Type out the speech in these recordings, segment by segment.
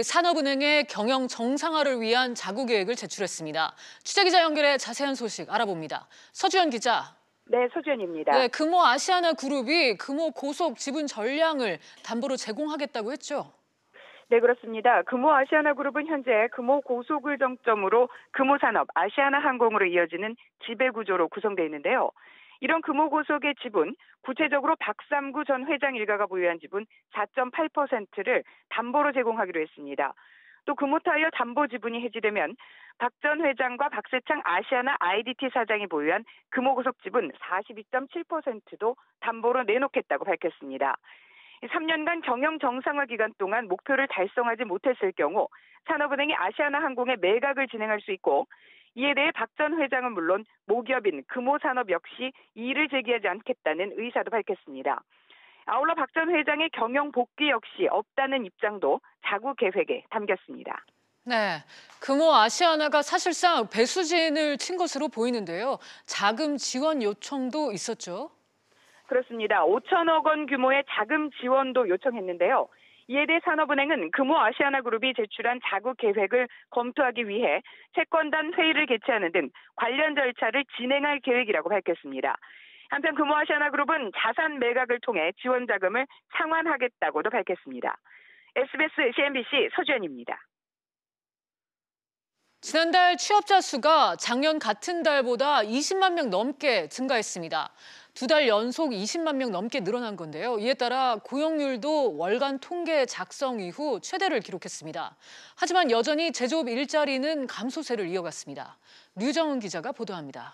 산업은행의 경영 정상화를 위한 자구 계획을 제출했습니다. 취재기자 연결해 자세한 소식 알아봅니다. 서주연 기자. 네, 서주연입니다. 네, 금호 아시아나 그룹이 금호 고속 지분 전량을 담보로 제공하겠다고 했죠? 네, 그렇습니다. 금호 아시아나 그룹은 현재 금호 고속을 정점으로 금호산업, 아시아나 항공으로 이어지는 지배구조로 구성되어 있는데요. 이런 금호 고속의 지분, 구체적으로 박삼구 전 회장 일가가 보유한 지분 4.8%를 담보로 제공하기로 했습니다. 또 금호타이어 담보 지분이 해지되면 박 전 회장과 박세창 아시아나 IDT 사장이 보유한 금호고속 지분 42.7%도 담보로 내놓겠다고 밝혔습니다. 3년간 경영 정상화 기간 동안 목표를 달성하지 못했을 경우 산업은행이 아시아나 항공에 매각을 진행할 수 있고, 이에 대해 박 전 회장은 물론 모기업인 금호산업 역시 이의를 제기하지 않겠다는 의사도 밝혔습니다. 아울러 박 전 회장의 경영 복귀 역시 없다는 입장도 자구 계획에 담겼습니다. 네, 금호 아시아나가 사실상 배수진을 친 것으로 보이는데요. 자금 지원 요청도 있었죠? 그렇습니다. 5천억 원 규모의 자금 지원도 요청했는데요. 이에 대해 산업은행은 금호 아시아나 그룹이 제출한 자구 계획을 검토하기 위해 채권단 회의를 개최하는 등 관련 절차를 진행할 계획이라고 밝혔습니다. 한편 금호 아시아나 그룹은 자산 매각을 통해 지원 자금을 상환하겠다고도 밝혔습니다. SBS CNBC 서주연입니다. 지난달 취업자 수가 작년 같은 달보다 20만 명 넘게 증가했습니다. 2달 연속 20만 명 넘게 늘어난 건데요. 이에 따라 고용률도 월간 통계 작성 이후 최대를 기록했습니다. 하지만 여전히 제조업 일자리는 감소세를 이어갔습니다. 류정은 기자가 보도합니다.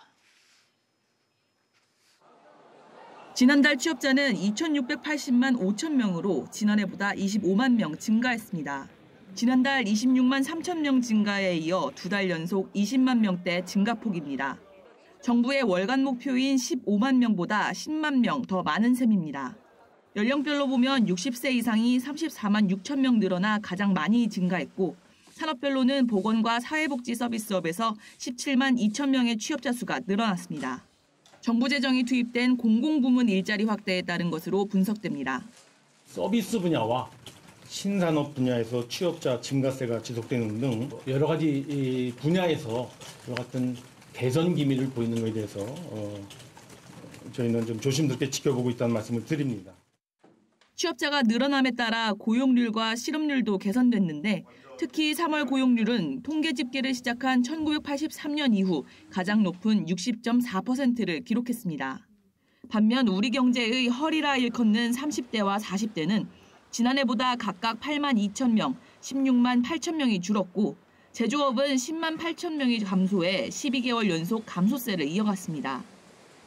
지난달 취업자는 2,680만 5천 명으로 지난해보다 25만 명 증가했습니다. 지난달 26만 3천 명 증가에 이어 2달 연속 20만 명대 증가폭입니다. 정부의 월간 목표인 15만 명보다 10만 명 더 많은 셈입니다. 연령별로 보면 60세 이상이 34만 6천 명 늘어나 가장 많이 증가했고, 산업별로는 보건과 사회복지 서비스업에서 17만 2천 명의 취업자 수가 늘어났습니다. 정부 재정이 투입된 공공부문 일자리 확대에 따른 것으로 분석됩니다. 서비스 분야와 신산업 분야에서 취업자 증가세가 지속되는 등 여러 가지 분야에서 같은 개선 기미를 보이는 것에 대해서 저희는 좀 조심스럽게 지켜보고 있다는 말씀을 드립니다. 취업자가 늘어남에 따라 고용률과 실업률도 개선됐는데, 특히 3월 고용률은 통계 집계를 시작한 1983년 이후 가장 높은 60.4%를 기록했습니다. 반면 우리 경제의 허리라 일컫는 30대와 40대는 지난해보다 각각 8만 2천 명, 16만 8천 명이 줄었고, 제조업은 10만 8천 명이 감소해 12개월 연속 감소세를 이어갔습니다.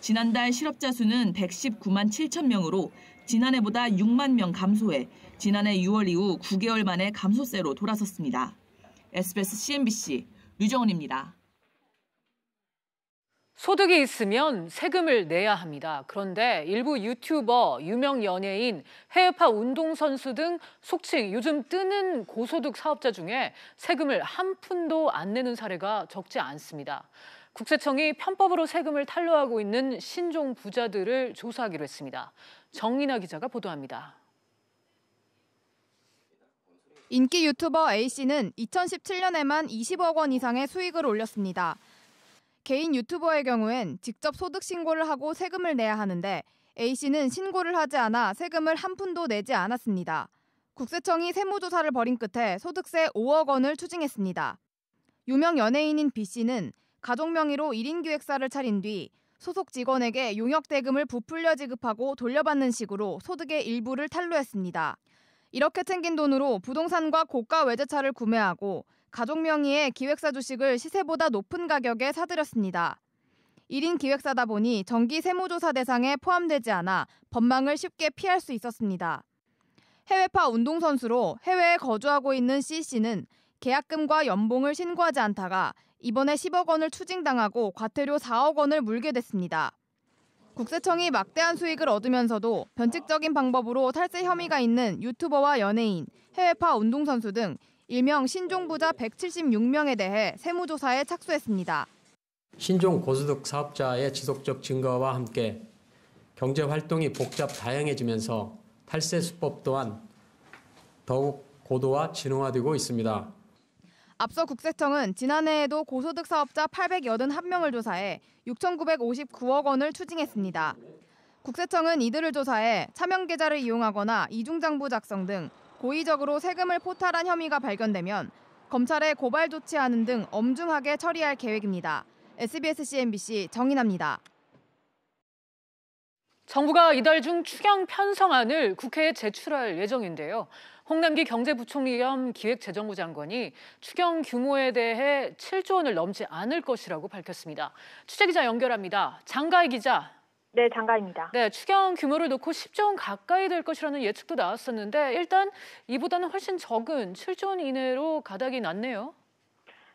지난달 실업자 수는 119만 7천 명으로 지난해보다 6만 명 감소해 지난해 6월 이후 9개월 만에 감소세로 돌아섰습니다. SBS CNBC 류정은입니다. 소득이 있으면 세금을 내야 합니다. 그런데 일부 유튜버, 유명 연예인, 해외파 운동선수 등 속칭 요즘 뜨는 고소득 사업자 중에 세금을 한 푼도 안 내는 사례가 적지 않습니다. 국세청이 편법으로 세금을 탈루하고 있는 신종 부자들을 조사하기로 했습니다. 정인아 기자가 보도합니다. 인기 유튜버 A씨는 2017년에만 20억 원 이상의 수익을 올렸습니다. 개인 유튜버의 경우엔 직접 소득 신고를 하고 세금을 내야 하는데, A씨는 신고를 하지 않아 세금을 한 푼도 내지 않았습니다. 국세청이 세무조사를 벌인 끝에 소득세 5억 원을 추징했습니다. 유명 연예인인 B씨는 가족 명의로 1인 기획사를 차린 뒤 소속 직원에게 용역 대금을 부풀려 지급하고 돌려받는 식으로 소득의 일부를 탈루했습니다. 이렇게 챙긴 돈으로 부동산과 고가 외제차를 구매하고 가족 명의의 기획사 주식을 시세보다 높은 가격에 사들였습니다. 1인 기획사다 보니 정기 세무조사 대상에 포함되지 않아 법망을 쉽게 피할 수 있었습니다. 해외파 운동선수로 해외에 거주하고 있는 C씨는 계약금과 연봉을 신고하지 않다가 이번에 10억 원을 추징당하고 과태료 4억 원을 물게 됐습니다. 국세청이 막대한 수익을 얻으면서도 변칙적인 방법으로 탈세 혐의가 있는 유튜버와 연예인, 해외파 운동선수 등 일명 신종부자 176명에 대해 세무조사에 착수했습니다. 신종 고소득 사업자의 지속적 증가와 함께 경제활동이 복잡 다양해지면서 탈세 수법 또한 더욱 고도화 진흥화되고 있습니다. 앞서 국세청은 지난해에도 고소득 사업자 881명을 조사해 6,959억 원을 추징했습니다. 국세청은 이들을 조사해 차명 계좌를 이용하거나 이중장부 작성 등 고의적으로 세금을 포탈한 혐의가 발견되면 검찰에 고발 조치하는 등 엄중하게 처리할 계획입니다. SBS CNBC 정인아입니다. 정부가 이달 중 추경 편성안을 국회에 제출할 예정인데요. 홍남기 경제부총리 겸 기획재정부 장관이 추경 규모에 대해 7조 원을 넘지 않을 것이라고 밝혔습니다. 취재기자 연결합니다. 장가희 기자. 네, 장가희입니다. 네, 추경 규모를 놓고 10조 원 가까이 될 것이라는 예측도 나왔었는데 일단 이보다는 훨씬 적은 7조 원 이내로 가닥이 났네요.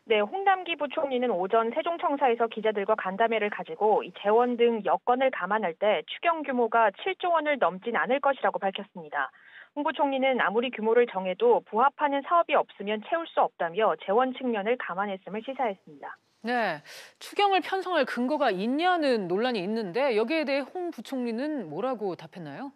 네, 홍남기 부총리는 오전 세종청사에서 기자들과 간담회를 가지고 이 재원 등 여건을 감안할 때 추경 규모가 7조 원을 넘진 않을 것이라고 밝혔습니다. 홍 부총리는 아무리 규모를 정해도 부합하는 사업이 없으면 채울 수 없다며 재원 측면을 감안했음을 시사했습니다. 네, 추경을 편성할 근거가 있냐는 논란이 있는데 여기에 대해 홍 부총리는 뭐라고 답했나요?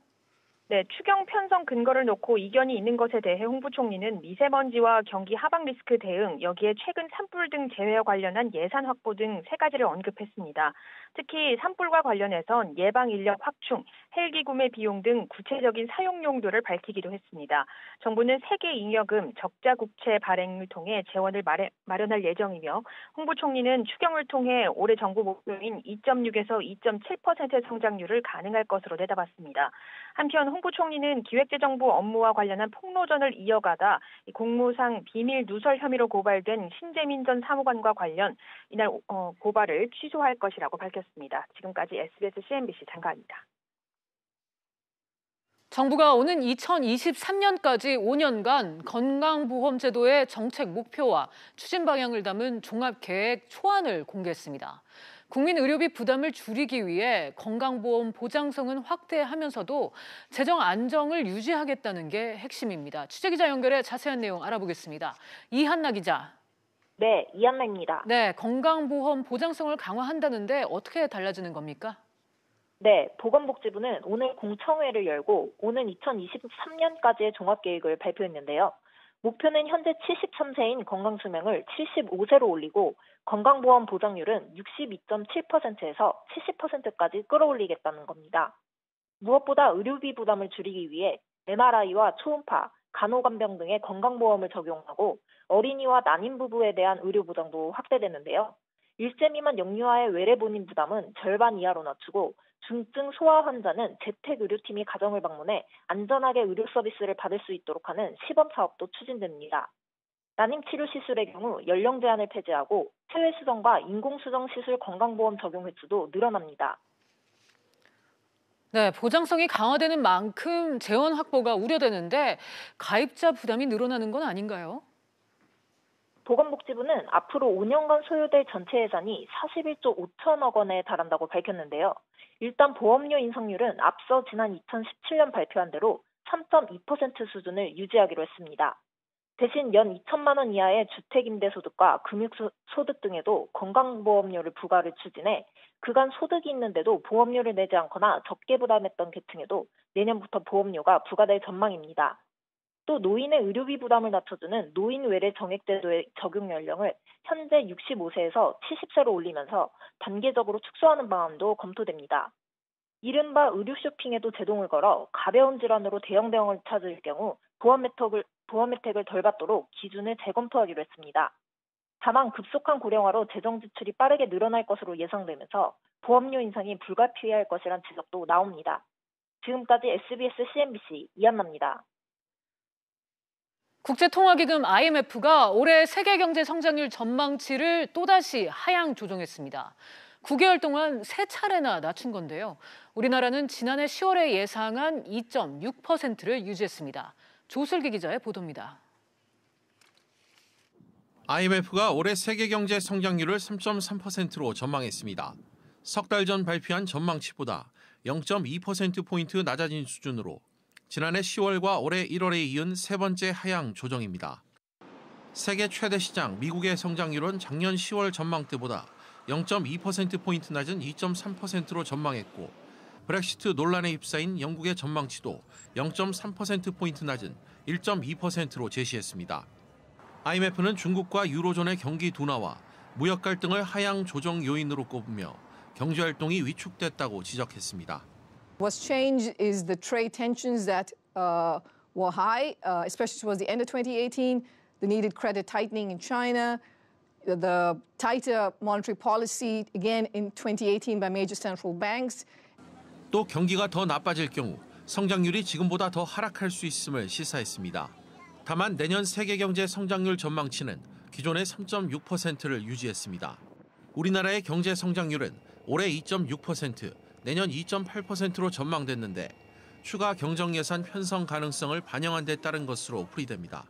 네, 추경 편성 근거를 놓고 이견이 있는 것에 대해 홍 부총리는 미세먼지와 경기 하방 리스크 대응, 여기에 최근 산불 등 재해와 관련한 예산 확보 등 세 가지를 언급했습니다. 특히 산불과 관련해선 예방 인력 확충, 헬기 구매 비용 등 구체적인 사용 용도를 밝히기도 했습니다. 정부는 세계 잉여금, 적자 국채 발행을 통해 재원을 마련할 예정이며 홍 부총리는 추경을 통해 올해 정부 목표인 2.6에서 2.7%의 성장률을 가능할 것으로 내다봤습니다. 한편 홍 부총리는 기획재정부 업무와 관련한 폭로전을 이어가다 공무상 비밀 누설 혐의로 고발된 신재민 전 사무관과 관련 이날 고발을 취소할 것이라고 밝혔습니다. 지금까지 SBS CNBC 장가입니다. 정부가 오는 2023년까지 5년간 건강보험제도의 정책 목표와 추진 방향을 담은 종합계획 초안을 공개했습니다. 국민 의료비 부담을 줄이기 위해 건강보험 보장성은 확대하면서도 재정 안정을 유지하겠다는 게 핵심입니다. 취재기자 연결해 자세한 내용 알아보겠습니다. 이한나 기자. 네, 이한나입니다. 네, 건강보험 보장성을 강화한다는데 어떻게 달라지는 겁니까? 네, 보건복지부는 오늘 공청회를 열고 오는 2023년까지의 종합계획을 발표했는데요. 목표는 현재 73세인 건강수명을 75세로 올리고 건강보험 보장률은 62.7%에서 70%까지 끌어올리겠다는 겁니다. 무엇보다 의료비 부담을 줄이기 위해 MRI와 초음파, 간호간병 등의 건강보험을 적용하고 어린이와 난임 부부에 대한 의료보장도 확대되는데요. 1세 미만 영유아의 외래본인 부담은 절반 이하로 낮추고 중증 소아 환자는 재택의료팀이 가정을 방문해 안전하게 의료 서비스를 받을 수 있도록 하는 시범사업도 추진됩니다. 난임치료 시술의 경우 연령 제한을 폐지하고 체외수정과 인공수정 시술 건강보험 적용 횟수도 늘어납니다. 네, 보장성이 강화되는 만큼 재원 확보가 우려되는데 가입자 부담이 늘어나는 건 아닌가요? 보건복지부는 앞으로 5년간 소요될 전체 예산이 41조 5천억 원에 달한다고 밝혔는데요. 일단 보험료 인상률은 앞서 지난 2017년 발표한 대로 3.2% 수준을 유지하기로 했습니다. 대신 연 2천만 원 이하의 주택임대소득과 금융소득 등에도 건강보험료를 부과를 추진해 그간 소득이 있는데도 보험료를 내지 않거나 적게 부담했던 계층에도 내년부터 보험료가 부과될 전망입니다. 또 노인의 의료비 부담을 낮춰주는 노인 외래 정액제도의 적용 연령을 현재 65세에서 70세로 올리면서 단계적으로 축소하는 방안도 검토됩니다. 이른바 의료 쇼핑에도 제동을 걸어 가벼운 질환으로 대형 병원을 찾을 경우 보험 혜택을 덜 받도록 기준을 재검토하기로 했습니다. 다만 급속한 고령화로 재정 지출이 빠르게 늘어날 것으로 예상되면서 보험료 인상이 불가피할 것이란 지적도 나옵니다. 지금까지 SBS CNBC 이한나입니다. 국제통화기금 IMF가 올해 세계 경제 성장률 전망치를 또다시 하향 조정했습니다. 9개월 동안 3차례나 낮춘 건데요. 우리나라는 지난해 10월에 예상한 2.6%를 유지했습니다. 조슬기 기자의 보도입니다. IMF가 올해 세계 경제 성장률을 3.3%로 전망했습니다. 석 달 전 발표한 전망치보다 0.2%포인트 낮아진 수준으로 지난해 10월과 올해 1월에 이은 세 번째 하향 조정입니다. 세계 최대 시장 미국의 성장률은 작년 10월 전망 때보다 0.2%포인트 낮은 2.3%로 전망했고 브렉시트 논란에 휩싸인 영국의 전망치도 0.3%포인트 낮은 1.2%로 제시했습니다. IMF는 중국과 유로존의 경기 둔화와 무역 갈등을 하향 조정 요인으로 꼽으며 경제 활동이 위축됐다고 지적했습니다. What's changed is the trade tensions that were high, especially towards the end of 2018, the needed credit tightening in China, the tighter monetary policy again in 2018 by major central banks. 또 경기가 더 나빠질 경우 성장률이 지금보다 더 하락할 수 있음을 시사했습니다. 다만 내년 세계 경제 성장률 전망치는 기존의 3.6%를 유지했습니다. 우리나라의 경제 성장률은 올해 2.6%, 내년 2.8%로 전망됐는데 추가 경정 예산 편성 가능성을 반영한 데 따른 것으로 풀이됩니다.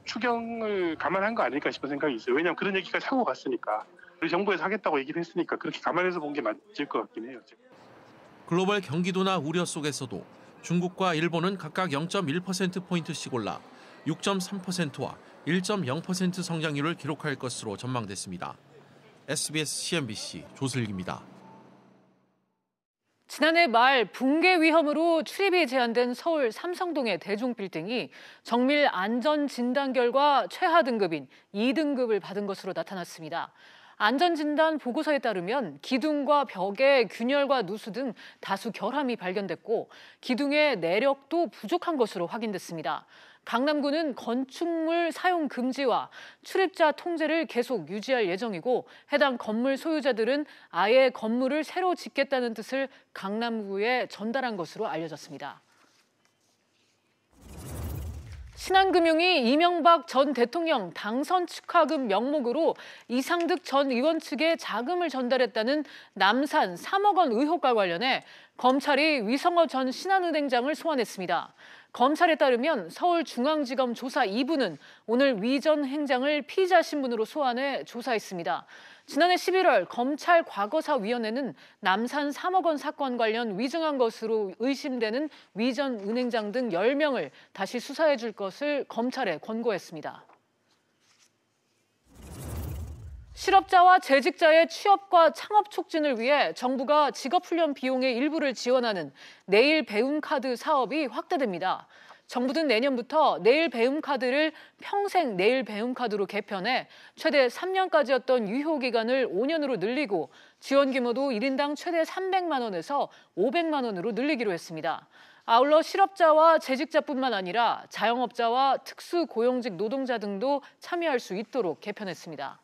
추경을 감안한 거 아닐까 싶은 생각이 있어요. 왜냐하면 그런 얘기까지 하고 갔으니까. 우리 정부에서 하겠다고 얘기를 했으니까 그렇게 감안해서 본 게 맞을 것 같긴 해요. 글로벌 경기 둔화 우려 속에서도 중국과 일본은 각각 0.1%포인트씩 올라 6.3%와 1.0% 성장률을 기록할 것으로 전망됐습니다. SBS CNBC 조슬기입니다. 지난해 말 붕괴 위험으로 출입이 제한된 서울 삼성동의 대중빌딩이 정밀 안전진단 결과 최하 등급인 2등급을 받은 것으로 나타났습니다. 안전진단 보고서에 따르면 기둥과 벽의 균열과 누수 등 다수 결함이 발견됐고 기둥의 내력도 부족한 것으로 확인됐습니다. 강남구는 건축물 사용 금지와 출입자 통제를 계속 유지할 예정이고 해당 건물 소유자들은 아예 건물을 새로 짓겠다는 뜻을 강남구에 전달한 것으로 알려졌습니다. 신한금융이 이명박 전 대통령 당선 축하금 명목으로 이상득 전 의원 측에 자금을 전달했다는 남산 3억 원 의혹과 관련해 검찰이 위성호 전 신한은행장을 소환했습니다. 검찰에 따르면 서울중앙지검 조사 2부는 오늘 위 전 행장을 피의자 신분으로 소환해 조사했습니다. 지난해 11월 검찰 과거사위원회는 남산 3억 원 사건 관련 위증한 것으로 의심되는 위 전 은행장 등 10명을 다시 수사해 줄 것을 검찰에 권고했습니다. 실업자와 재직자의 취업과 창업 촉진을 위해 정부가 직업훈련 비용의 일부를 지원하는 내일 배움 카드 사업이 확대됩니다. 정부는 내년부터 내일 배움 카드를 평생 내일 배움 카드로 개편해 최대 3년까지였던 유효 기간을 5년으로 늘리고 지원 규모도 1인당 최대 300만 원에서 500만 원으로 늘리기로 했습니다. 아울러 실업자와 재직자뿐만 아니라 자영업자와 특수고용직 노동자 등도 참여할 수 있도록 개편했습니다.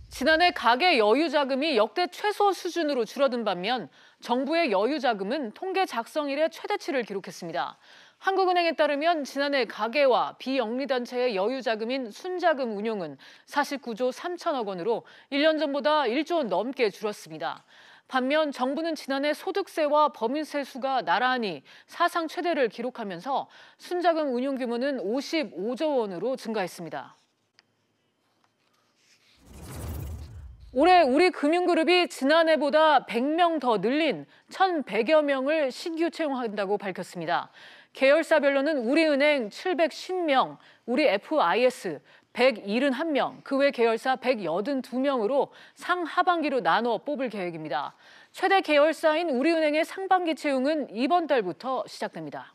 지난해 가계 여유자금이 역대 최소 수준으로 줄어든 반면 정부의 여유자금은 통계 작성 이래 최대치를 기록했습니다. 한국은행에 따르면 지난해 가계와 비영리단체의 여유자금인 순자금 운용은 49조 3천억 원으로 1년 전보다 1조 원 넘게 줄었습니다. 반면 정부는 지난해 소득세와 법인세 수가 나란히 사상 최대를 기록하면서 순자금 운용 규모는 55조 원으로 증가했습니다. 올해 우리 금융그룹이 지난해보다 100명 더 늘린 1,100여 명을 신규 채용한다고 밝혔습니다. 계열사별로는 우리은행 750명, 우리 FIS 171명, 그 외 계열사 182명으로 상하반기로 나눠 뽑을 계획입니다. 최대 계열사인 우리은행의 상반기 채용은 이번 달부터 시작됩니다.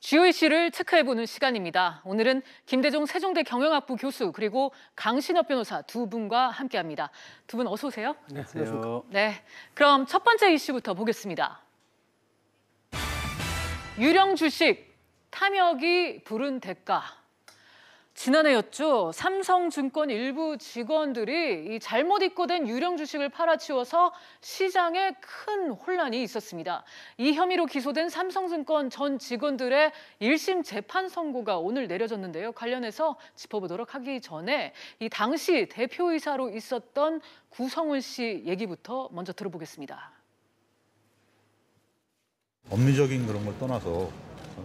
주요 이슈를 체크해보는 시간입니다. 오늘은 김대종 세종대 경영학부 교수 그리고 강신업 변호사 두 분과 함께합니다. 두 분 어서 오세요. 네, 안녕하십니까. 네, 그럼 첫 번째 이슈부터 보겠습니다. 유령 주식 탐욕이 부른 대가. 지난해였죠. 삼성증권 일부 직원들이 이 잘못 입고된 유령 주식을 팔아치워서 시장에 큰 혼란이 있었습니다. 이 혐의로 기소된 삼성증권 전 직원들의 1심 재판 선고가 오늘 내려졌는데요. 관련해서 짚어보도록 하기 전에 이 당시 대표이사로 있었던 구성훈 씨 얘기부터 먼저 들어보겠습니다. 법리적인 그런 걸 떠나서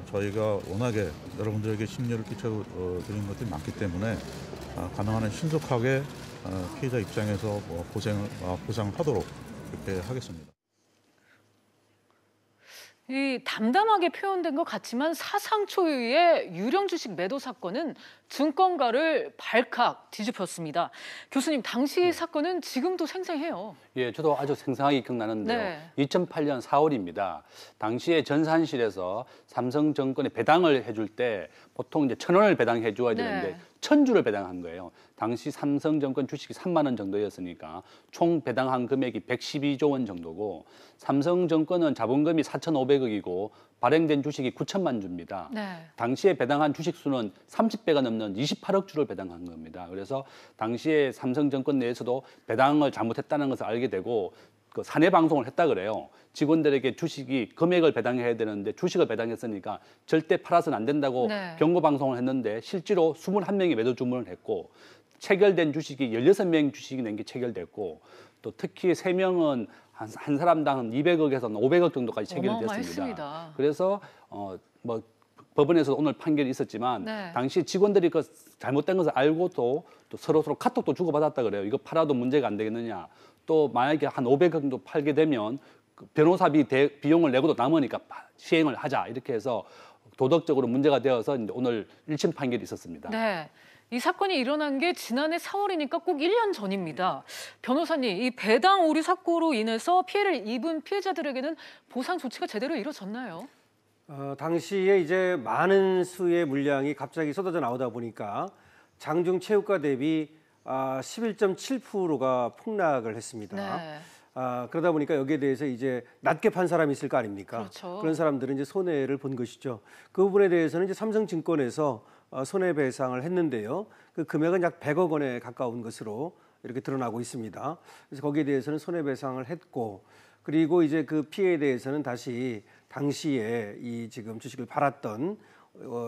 저희가 워낙에 여러분들에게 심려를 끼쳐드린 것들이 많기 때문에 가능한 한 신속하게 피해자 입장에서 보상하도록 그렇게 하겠습니다. 이 담담하게 표현된 것 같지만 사상 초유의 유령 주식 매도 사건은 증권가를 발칵 뒤집혔습니다. 교수님, 당시 사건은 지금도 생생해요. 예, 저도 아주 생생하게 기억나는데요. 네. 2008년 4월입니다. 당시에 전산실에서 삼성증권에 배당을 해줄 때 보통 이제 1,000원을 배당해 줘야 되는데 1,000주를 배당한 거예요. 당시 삼성증권 주식이 3만 원 정도였으니까 총 배당한 금액이 112조 원 정도고 삼성증권은 자본금이 4,500억이고 발행된 주식이 9천만 주입니다. 당시에 배당한 주식 수는 30배가 넘는 28억 주를 배당한 겁니다. 그래서 당시에 삼성증권 내에서도 배당을 잘못했다는 것을 알게 되고 그 사내 방송을 했다 그래요. 직원들에게 주식이 금액을 배당해야 되는데 주식을 배당했으니까 절대 팔아서는 안 된다고 경고 방송을 했는데 실제로 21명이 매도 주문을 했고 체결된 주식이 16명 주식이 낸 게 체결됐고 또 특히 3명은 한 사람당 200억에서 500억 정도까지 체결이 됐습니다. 그래서 뭐 법원에서 오늘 판결이 있었지만 당시 직원들이 그 잘못된 것을 알고도 또 서로 카톡도 주고받았다 그래요. 이거 팔아도 문제가 안 되겠느냐. 또 만약에 한 500억 정도 팔게 되면 그 변호사비 비용을 내고도 남으니까 시행을 하자 이렇게 해서 도덕적으로 문제가 되어서 이제 오늘 1심 판결이 있었습니다. 네. 이 사건이 일어난 게 지난해 4월이니까 꼭 1년 전입니다. 변호사님, 이 배당 오류 사고로 인해서 피해를 입은 피해자들에게는 보상 조치가 제대로 이루어졌나요? 당시에 이제 많은 수의 물량이 갑자기 쏟아져 나오다 보니까 장중 최고가 대비 11.7%가 폭락을 했습니다. 그러다 보니까 여기에 대해서 이제 낮게 판 사람이 있을 거 아닙니까? 그렇죠. 그런 사람들은 이제 손해를 본 것이죠. 그 부분에 대해서는 이제 삼성증권에서 손해배상을 했는데요. 그 금액은 약 100억 원에 가까운 것으로 이렇게 드러나고 있습니다. 그래서 거기에 대해서는 손해배상을 했고, 그리고 이제 그 피해에 대해서는 다시 당시에 이 지금 주식을 팔았던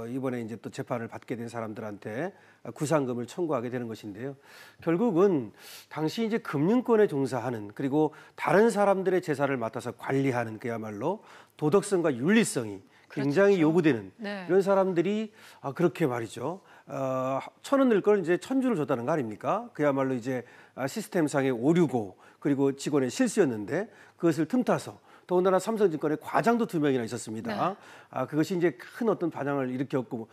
이번에 이제 또 재판을 받게 된 사람들한테 구상금을 청구하게 되는 것인데요. 결국은 당시 이제 금융권에 종사하는 그리고 다른 사람들의 재산을 맡아서 관리하는 그야말로 도덕성과 윤리성이 굉장히 요구되는 이런 사람들이 그렇게 말이죠. 1,000원 낼 걸 이제 1,000주를 줬다는 거 아닙니까? 그야말로 이제 시스템상의 오류고 그리고 직원의 실수였는데 그것을 틈타서 더군다나 삼성증권에 과장도 2명이나 있었습니다. 그것이 이제 큰 어떤 반향을 일으켰고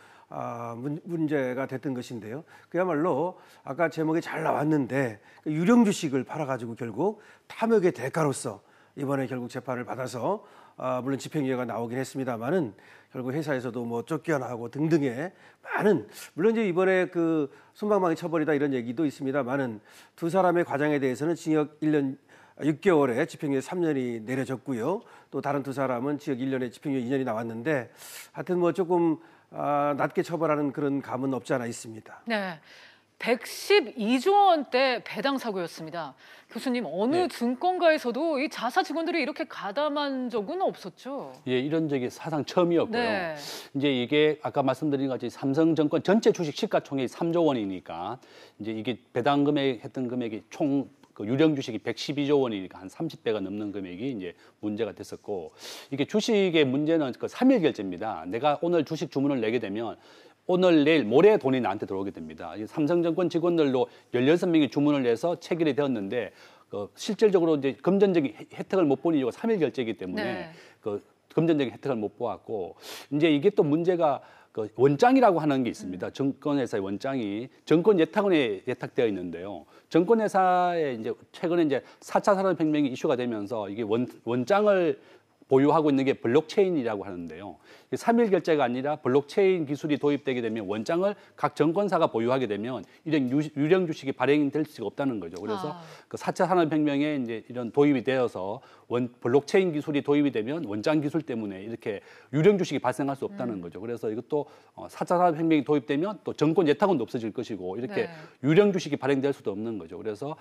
문제가 됐던 것인데요. 그야말로 아까 제목에 잘 나왔는데 유령 주식을 팔아가지고 결국 탐욕의 대가로서 이번에 결국 재판을 받아서 물론 집행유예가 나오긴 했습니다만은 결국 회사에서도 뭐 쫓겨나고 등등의 많은 물론 이제 이번에 그 솜방망이 처벌이다 이런 얘기도 있습니다만은 두 사람의 과장에 대해서는 징역 1년 6개월에 집행유예 3년이 내려졌고요. 또 다른 두 사람은 징역 1년에 집행유예 2년이 나왔는데 하여튼 뭐 조금 낮게 처벌하는 그런 감은 없지 않아 있습니다. 네. 112조 원대 배당 사고였습니다. 교수님, 어느 증권가에서도 이 자사 직원들이 이렇게 가담한 적은 없었죠? 예, 이런 적이 사상 처음이었고요. 이제 이게 아까 말씀드린 것같이 삼성증권 전체 주식 시가총액이 3조 원이니까 이제 이게 배당 금액 했던 금액이 총 그 유령 주식이 112조 원이니까 한 30배가 넘는 금액이 이제 문제가 됐었고 이게 주식의 문제는 그 3일 결제입니다. 내가 오늘 주식 주문을 내게 되면 오늘, 내일, 모레 돈이 나한테 들어오게 됩니다. 삼성증권 직원들도 16명이 주문을 내서 체결이 되었는데 실질적으로 이제 금전적인 혜택을 못 본 이유가 3일 결제이기 때문에 그 금전적인 혜택을 못 보았고 이제 이게 또 문제가 그 원장이라고 하는 게 있습니다. 증권회사의 원장이 증권예탁원에 예탁되어 있는데요. 증권회사에 이제 최근에 이제 4차 산업혁명이 이슈가 되면서 이게 원장을 보유하고 있는 게 블록체인이라고 하는데요. 3일 결제가 아니라 블록체인 기술이 도입되게 되면 원장을 각 증권사가 보유하게 되면 이런 유령 주식이 발행될 수가 없다는 거죠. 그래서 그 4차 산업혁명에 이제 이런 도입이 되어서 블록체인 기술이 도입이 되면 원장 기술 때문에 이렇게 유령 주식이 발생할 수 없다는 거죠. 그래서 이것도 4차 산업혁명이 도입되면 또 증권 예탁원도 없어질 것이고 이렇게 유령 주식이 발행될 수도 없는 거죠. 그래서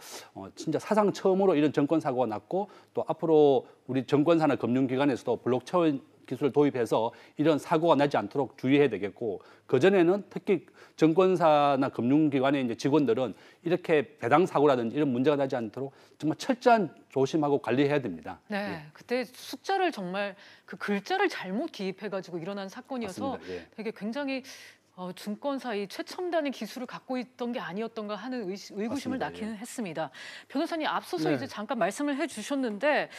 진짜 사상 처음으로 이런 증권 사고가 났고 또 앞으로 우리 증권사나 금융기관에서도 블록체인 기술을 도입해서 이런 사고가 나지 않도록 주의해야 되겠고, 그전에는 특히 증권사나 금융기관의 이제 직원들은 이렇게 배당 사고라든지 이런 문제가 나지 않도록 정말 철저한 조심하고 관리해야 됩니다. 네, 예. 그때 숫자를 정말 그 글자를 잘못 기입해가지고 일어난 사건이어서 맞습니다. 예. 되게 굉장히 증권사의 최첨단의 기술을 갖고 있던 게 아니었던가 하는 의구심을 맞습니다. 낳기는 예. 했습니다. 변호사님 앞서서 네. 이제 잠깐 말씀을 해주셨는데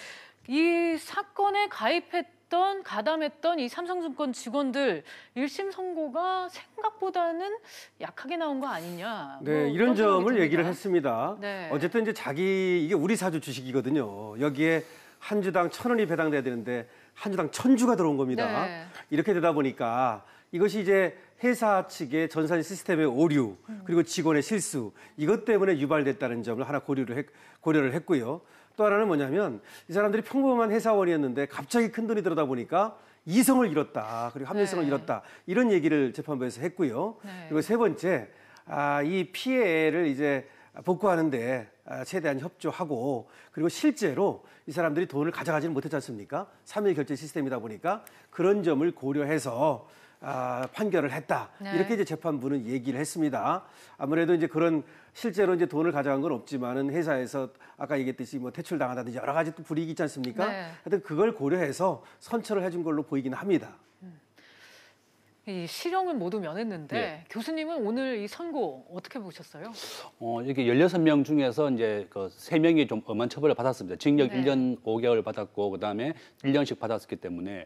이 사건에 가담했던 이 삼성증권 직원들 1심 선고가 생각보다는 약하게 나온 거 아니냐. 네, 뭐 이런 그런 생각이 점을 듭니다. 얘기를 했습니다. 네. 어쨌든 이제 이게 우리 사주 주식이거든요. 여기에 한 주당 1,000원이 배당돼야 되는데 한 주당 1,000주가 들어온 겁니다. 네. 이렇게 되다 보니까 이것이 이제 회사 측의 전산 시스템의 오류 그리고 직원의 실수 이것 때문에 유발됐다는 점을 하나 고려를 했고요. 또 하나는 뭐냐면 이 사람들이 평범한 회사원이었는데 갑자기 큰 돈이 들어다 보니까 이성을 잃었다. 그리고 합리성을 네. 잃었다. 이런 얘기를 재판부에서 했고요. 네. 그리고 세 번째, 이 피해를 이제 복구하는데 최대한 협조하고 그리고 실제로 이 사람들이 돈을 가져가지는 못했지 않습니까? 3일 결제 시스템이다 보니까 그런 점을 고려해서 판결을 했다. 네. 이렇게 이제 재판부는 얘기를 했습니다. 아무래도 이제 그런 실제로 이제 돈을 가져간 건 없지만은 회사에서 아까 얘기했듯이 뭐 퇴출당하다든지 여러 가지 또 불이익이 있지 않습니까? 네. 하여튼 그걸 고려해서 선처를 해준 걸로 보이기는 합니다. 이 실형은 모두 면했는데 네. 교수님은 오늘 이 선고 어떻게 보셨어요? 이렇게 16명 중에서 이제 그 3명이 좀 엄한 처벌을 받았습니다. 징역 네. 1년 5개월 받았고, 그 다음에 1년씩 받았기 때문에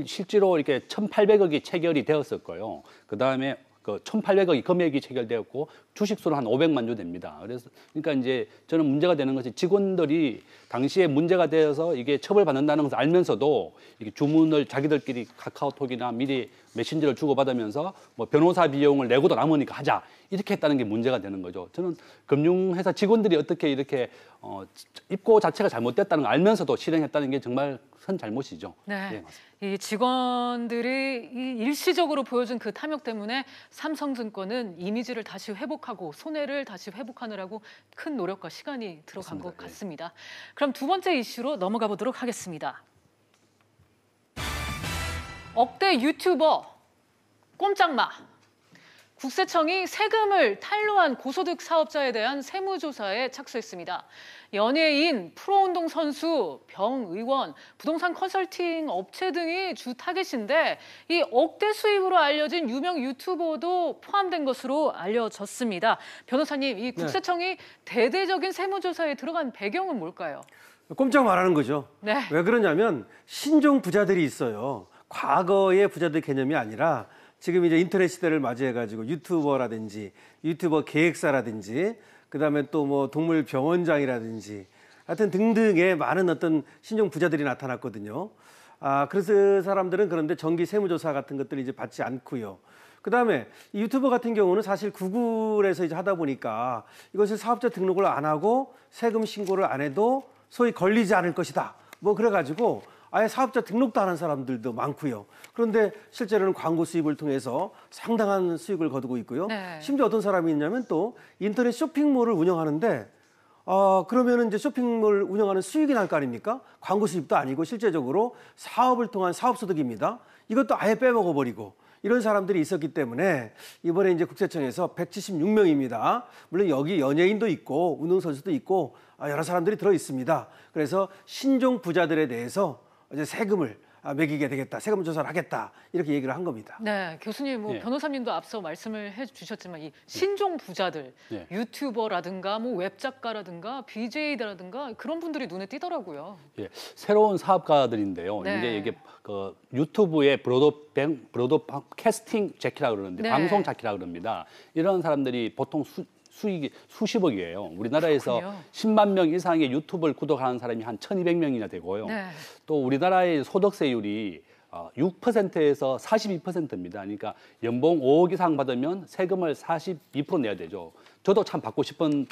실제로 이렇게 1,800억이 체결이 되었을 거예요. 그 다음에 그 1,800억이 금액이 체결되었고 주식수는 한 500만 주 됩니다. 그래서 그러니까 이제 저는 문제가 되는 것이 직원들이 당시에 문제가 되어서 이게 처벌받는다는 것을 알면서도 이게 주문을 자기들끼리 카카오톡이나 미리 메신저를 주고받으면서 뭐 변호사 비용을 내고도 남으니까 하자 이렇게 했다는 게 문제가 되는 거죠. 저는 금융회사 직원들이 어떻게 이렇게 입고 자체가 잘못됐다는 걸 알면서도 실행했다는 게 정말 큰 잘못이죠. 네, 네, 맞습니다. 이 직원들이 이 일시적으로 보여준 그 탐욕 때문에 삼성증권은 이미지를 다시 회복하고 손해를 다시 회복하느라고 큰 노력과 시간이 들어간 맞습니다. 것 같습니다. 그럼 두 번째 이슈로 넘어가 보도록 하겠습니다. 억대 유튜버 꼼짝마. 국세청이 세금을 탈루한 고소득 사업자에 대한 세무조사에 착수했습니다. 연예인, 프로운동 선수, 병의원, 부동산 컨설팅 업체 등이 주 타겟인데 이 억대 수입으로 알려진 유명 유튜버도 포함된 것으로 알려졌습니다. 변호사님, 이 국세청이 대대적인 세무조사에 들어간 배경은 뭘까요? 꼼짝 말하는 거죠. 네. 왜 그러냐면 신종 부자들이 있어요. 과거의 부자들 개념이 아니라 지금 이제 인터넷 시대를 맞이해가지고 유튜버라든지 유튜버 계획사라든지 그다음에 또 뭐 동물 병원장이라든지 하여튼 등등의 많은 어떤 신종 부자들이 나타났거든요. 그래서 그 사람들은 그런데 정기 세무조사 같은 것들을 이제 받지 않고요. 그다음에 이 유튜버 같은 경우는 사실 구글에서 이제 하다 보니까 이것을 사업자 등록을 안 하고 세금 신고를 안 해도 소위 걸리지 않을 것이다. 뭐 그래가지고 아예 사업자 등록도 안 한 사람들도 많고요. 그런데 실제로는 광고 수입을 통해서 상당한 수익을 거두고 있고요. 네. 심지어 어떤 사람이 있냐면 또 인터넷 쇼핑몰을 운영하는데 그러면은 이제 쇼핑몰 운영하는 수익이 날 거 아닙니까? 광고 수입도 아니고 실제적으로 사업을 통한 사업소득입니다. 이것도 아예 빼먹어 버리고 이런 사람들이 있었기 때문에 이번에 이제 국세청에서 176명입니다. 물론 여기 연예인도 있고 운동선수도 있고 여러 사람들이 들어 있습니다. 그래서 신종 부자들에 대해서 이제 세금을 매기게 되겠다, 세금 조사를 하겠다 이렇게 얘기를 한 겁니다. 네, 교수님, 뭐 네. 변호사님도 앞서 말씀을 해주셨지만 이 신종 부자들, 네. 유튜버라든가 뭐 웹작가라든가 BJ라든가 그런 분들이 눈에 띄더라고요. 예, 새로운 사업가들인데요. 네. 이제 이게 그 유튜브의 브로드캐스팅 재키라고 그러는데 네. 방송 자키라고 그럽니다. 이런 사람들이 보통 수익이 수십억이에요. 우리나라에서 그렇군요. 10만 명 이상의 유튜브를 구독하는 사람이 한 1,200명이나 되고요. 네. 또 우리나라의 소득세율이 6%에서 42%입니다. 그러니까 연봉 5억 이상 받으면 세금을 42% 내야 되죠. 저도 참 받고 싶은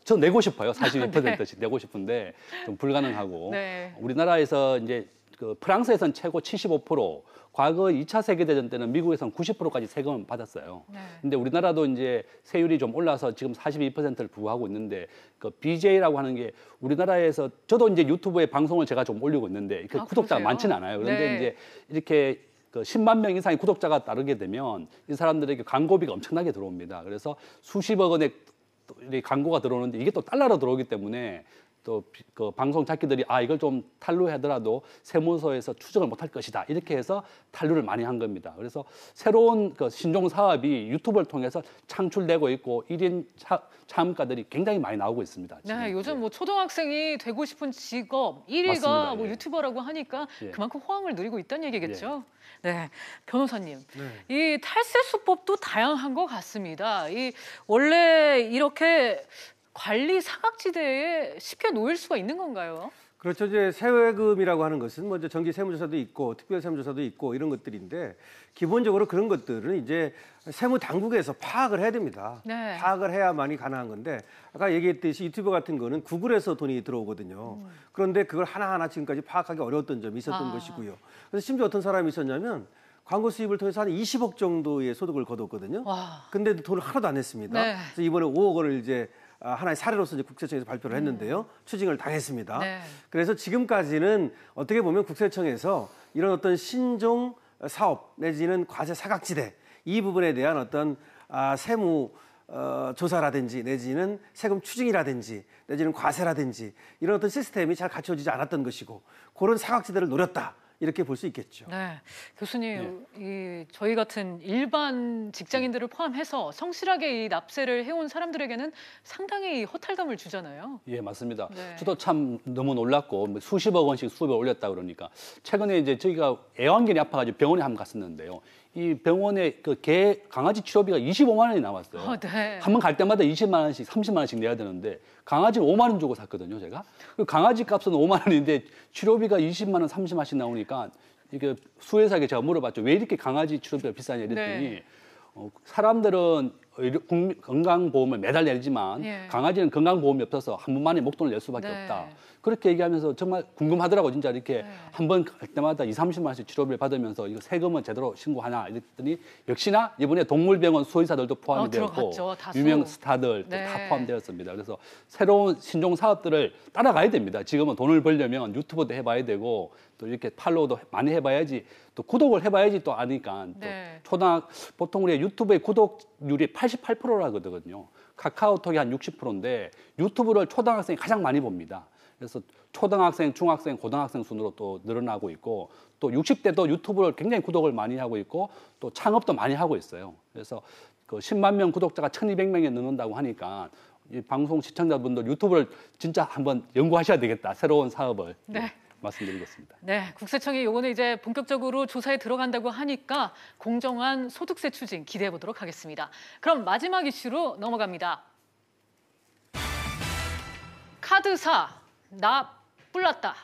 저 내고 싶어요. 42%씩 내고 싶은데 좀 불가능하고 네. 우리나라에서 이제 그 프랑스에서는 최고 75%, 과거 2차 세계대전 때는 미국에서는 90%까지 세금을 받았어요. 근데 우리나라도 이제 세율이 좀 올라서 지금 42%를 부과하고 있는데 그 BJ라고 하는 게 우리나라에서 저도 이제 유튜브에 방송을 제가 좀 올리고 있는데 그 구독자가 많지는 않아요. 그런데 이제 이렇게 그 10만 명 이상의 구독자가 따르게 되면 이 사람들에게 광고비가 엄청나게 들어옵니다. 그래서 수십억 원의 광고가 들어오는데 이게 또 달러로 들어오기 때문에 또 그 방송 잡기들이 이걸 좀 탈루하더라도 세무서에서 추적을 못할 것이다 이렇게 해서 탈루를 많이 한 겁니다. 그래서 새로운 그 신종 사업이 유튜브를 통해서 창출되고 있고 1인 차음가들이 굉장히 많이 나오고 있습니다. 지금. 네, 요즘 뭐 초등학생이 되고 싶은 직업 1위가 맞습니다. 뭐 유튜버라고 하니까 그만큼 호황을 누리고 있다는 얘기겠죠. 네, 변호사님, 이 탈세 수법도 다양한 것 같습니다. 이 원래 이렇게 관리 사각지대에 쉽게 놓일 수가 있는 건가요? 그렇죠. 이제 세금이라고 하는 것은 먼저 정기 세무조사도 있고 특별 세무조사도 있고 이런 것들인데 기본적으로 그런 것들은 이제 세무 당국에서 파악을 해야 됩니다. 파악을 해야만이 가능한 건데 아까 얘기했듯이 유튜브 같은 거는 구글에서 돈이 들어오거든요. 그런데 그걸 하나하나 지금까지 파악하기 어려웠던 점이 있었던 것이고요. 그래서 심지어 어떤 사람이 있었냐면 광고 수입을 통해서 한 20억 정도의 소득을 거뒀거든요. 근데 돈을 하나도 안 냈습니다. 그래서 이번에 5억 원을 이제 하나의 사례로서 이제 국세청에서 발표를 했는데요. 추징을 당했습니다. 그래서 지금까지는 어떻게 보면 국세청에서 이런 어떤 신종 사업 내지는 과세 사각지대 이 부분에 대한 어떤 세무 조사라든지 내지는 세금 추징이라든지 내지는 과세라든지 이런 어떤 시스템이 잘 갖춰지지 않았던 것이고 그런 사각지대를 노렸다. 이렇게 볼 수 있겠죠. 네, 교수님, 저희 같은 일반 직장인들을 포함해서 성실하게 이 납세를 해온 사람들에게는 상당히 허탈감을 주잖아요. 예, 맞습니다. 저도 참 너무 놀랐고 수십억 원씩 수입을 올렸다 그러니까 최근에 이제 저희가 애완견이 아파가지고 병원에 한번 갔었는데요. 이 병원에 그 개 강아지 치료비가 25만 원이 나왔어요. 한 번 갈 때마다 20만 원씩, 30만 원씩 내야 되는데 강아지는 5만 원 주고 샀거든요, 제가. 그 강아지 값은 5만 원인데 치료비가 20만 원, 30만 원씩 나오니까 이게 수의사에게 제가 물어봤죠. 왜 이렇게 강아지 치료비가 비싸냐 이랬더니 사람들은 건강보험을 매달 내지만 강아지는 건강보험이 없어서 한 번만에 목돈을 낼 수밖에 없다. 그렇게 얘기하면서 정말 궁금하더라고. 진짜 이렇게 한 번 갈 때마다 20~30만 원씩 치료비를 받으면서 이거 세금은 제대로 신고하냐 이랬더니 역시나 이번에 동물병원 수의사들도 포함이 되었고 유명 스타들 다 포함되었습니다. 그래서 새로운 신종 사업들을 따라가야 됩니다. 지금은 돈을 벌려면 유튜브도 해봐야 되고 또 이렇게 팔로우도 많이 해봐야지 또 구독을 해봐야지 또 아니까 또 보통 우리 유튜브의 구독률이 88%라거든요. 카카오톡이 한 60%인데 유튜브를 초등학생이 가장 많이 봅니다. 그래서 초등학생, 중학생, 고등학생 순으로 또 늘어나고 있고 또 60대도 유튜브를 굉장히 구독을 많이 하고 있고 또 창업도 많이 하고 있어요. 그래서 그 10만 명 구독자가 1,200명에 늘는다고 하니까 이 방송 시청자분들 유튜브를 진짜 한번 연구하셔야 되겠다. 새로운 사업을. 말씀드리겠습니다. 네, 국세청이 요번에 이제 본격적으로 조사에 들어간다고 하니까 공정한 소득세 추징 기대해 보도록 하겠습니다. 그럼 마지막 이슈로 넘어갑니다. 카드사 나 뿔났다.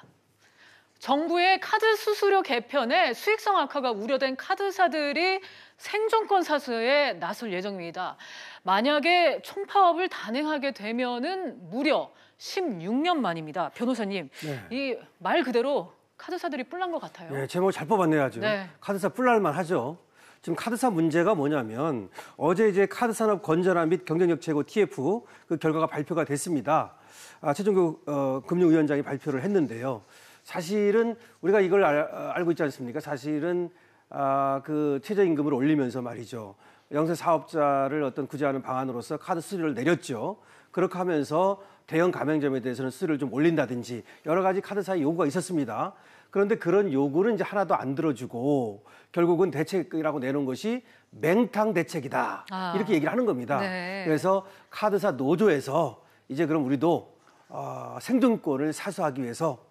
정부의 카드 수수료 개편에 수익성 악화가 우려된 카드사들이 생존권 사수에 나설 예정입니다. 만약에 총파업을 단행하게 되면은 무려 16년 만입니다. 변호사님, 이 말 그대로 카드사들이 뿔난 것 같아요. 네, 제목 잘 뽑았네요, 아주. 카드사 뿔날만 하죠. 지금 카드사 문제가 뭐냐면 어제 이제 카드산업 건전화 및 경쟁력 제고 TF 그 결과가 발표가 됐습니다. 최종규 금융위원장이 발표를 했는데요. 사실은 우리가 이걸 알고 있지 않습니까? 사실은 그 최저임금을 올리면서 말이죠. 영세 사업자를 어떤 구제하는 방안으로서 카드 수수료를 내렸죠. 그렇게 하면서 대형 가맹점에 대해서는 수수료를 좀 올린다든지 여러 가지 카드사의 요구가 있었습니다. 그런데 그런 요구는 이제 하나도 안 들어주고 결국은 대책이라고 내놓은 것이 맹탕 대책이다. 이렇게 얘기를 하는 겁니다. 그래서 카드사 노조에서 이제 그럼 우리도 생존권을 사수하기 위해서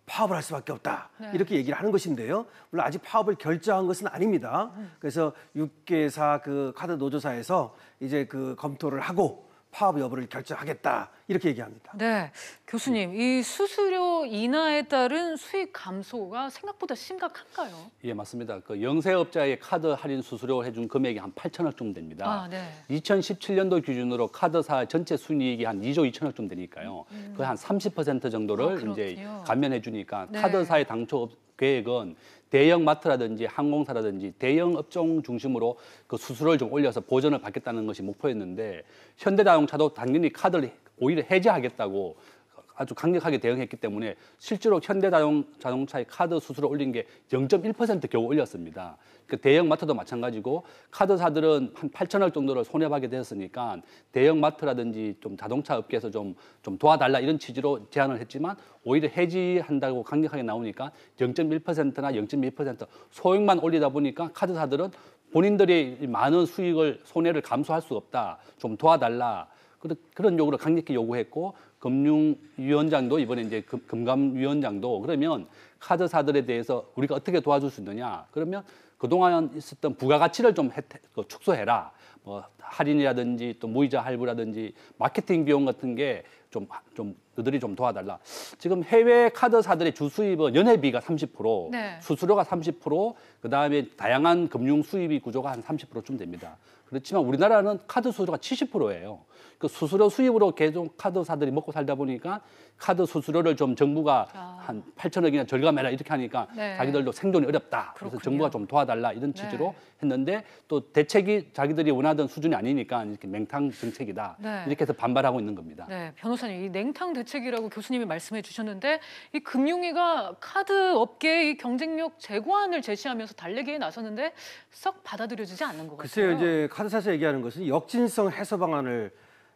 파업을 할 수밖에 없다. 이렇게 얘기를 하는 것인데요. 물론 아직 파업을 결정한 것은 아닙니다. 그래서 6개사 그 카드 노조사에서 이제 그 검토를 하고 파업 여부를 결정하겠다. 이렇게 얘기합니다. 네, 교수님, 이 수수료 인하에 따른 수익 감소가 생각보다 심각한가요? 예, 맞습니다. 그 영세업자의 카드 할인 수수료 해준 금액이 한 8천억 정도 됩니다. 2017년도 기준으로 카드사 전체 순이익이 한 2조 2천억 정도 되니까요. 그 한 30% 정도를 이제 감면해 주니까 카드사의 당초 계획은 대형 마트라든지 항공사라든지 대형 업종 중심으로 그 수수료를 좀 올려서 보전을 받겠다는 것이 목표였는데 현대자동차도 당연히 카드를 오히려 해제하겠다고 아주 강력하게 대응했기 때문에 실제로 현대자동차의 카드 수수료 올린 게 0.1% 겨우 올렸습니다. 그 대형 마트도 마찬가지고 카드사들은 한 8천억 정도를 손해보게 되었으니까 대형 마트라든지 좀 자동차 업계에서 좀 도와달라 이런 취지로 제안을 했지만 오히려 해지한다고 강력하게 나오니까 0.1%나 0.2% 소액만 올리다 보니까 카드사들은 본인들이 많은 손해를 감수할 수 없다. 좀 도와달라. 그런 요구를 강력히 요구했고 금융위원장도 이번에 이제 금감위원장도 그러면 카드사들에 대해서 우리가 어떻게 도와줄 수 있느냐? 그러면 그동안 있었던 부가가치를 좀 축소해라. 뭐 할인이라든지 또 무이자 할부라든지 마케팅 비용 같은 게 좀 너들이 좀 도와달라. 지금 해외 카드사들의 주 수입은 연회비가 30%, 네. 수수료가 30%, 그다음에 다양한 금융 수입이 구조가 한 30%쯤 됩니다. 그렇지만 우리나라는 카드 수수료가 70%예요. 그 수수료 수입으로 계속 카드사들이 먹고 살다 보니까 카드 수수료를 좀 정부가 한 8천억이나 절감해라 이렇게 하니까 네. 자기들도 생존이 어렵다. 그래서 그렇군요. 정부가 좀 도와달라 이런 취지로 네. 했는데 또 대책이 자기들이 원하던 수준이 아니니까 이렇게 맹탕 정책이다. 네. 이렇게 해서 반발하고 있는 겁니다. 네, 변호사님, 이 냉탕 대책이라고 교수님이 말씀해 주셨는데 이 금융위가 카드 업계의 이 경쟁력 제고안을 제시하면서 달래기에 나섰는데 썩 받아들여지지 않는 것 같아요. 글쎄요, 이제 카드사에서 얘기하는 것은 역진성 해소 방안을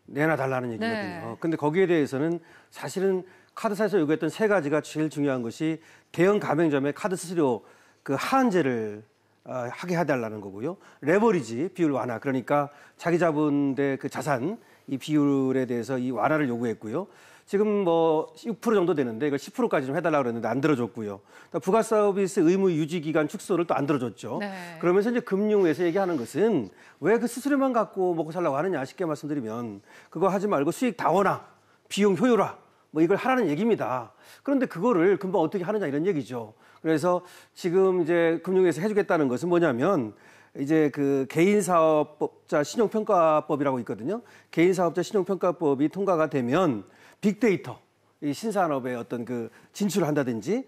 내놔달라는 얘기거든요. 네. 근데 거기에 대해서는 사실은 카드사에서 요구했던 세 가지가 제일 중요한 것이 대형 가맹점의 카드 수수료 그 하한제를 하게 해달라는 거고요. 레버리지 비율 완화, 그러니까 자기 자본의 그 자산 이 비율에 대해서 이 완화를 요구했고요. 지금 뭐 6% 정도 되는데 이걸 10%까지 좀 해달라고 그랬는데 안 들어줬고요. 부가 서비스 의무 유지 기간 축소를 또 안 들어줬죠. 네. 그러면서 이제 금융위에서 얘기하는 것은 왜 그 수수료만 갖고 먹고 살라고 하느냐 쉽게 말씀드리면 그거 하지 말고 수익 다원화, 비용 효율화 뭐 이걸 하라는 얘기입니다. 그런데 그거를 금방 어떻게 하느냐 이런 얘기죠. 그래서 지금 이제 금융위에서 해주겠다는 것은 뭐냐면 이제 그 개인사업자 신용평가법이라고 있거든요. 개인사업자 신용평가법이 통과가 되면 빅데이터, 이 신산업에 어떤 그 진출을 한다든지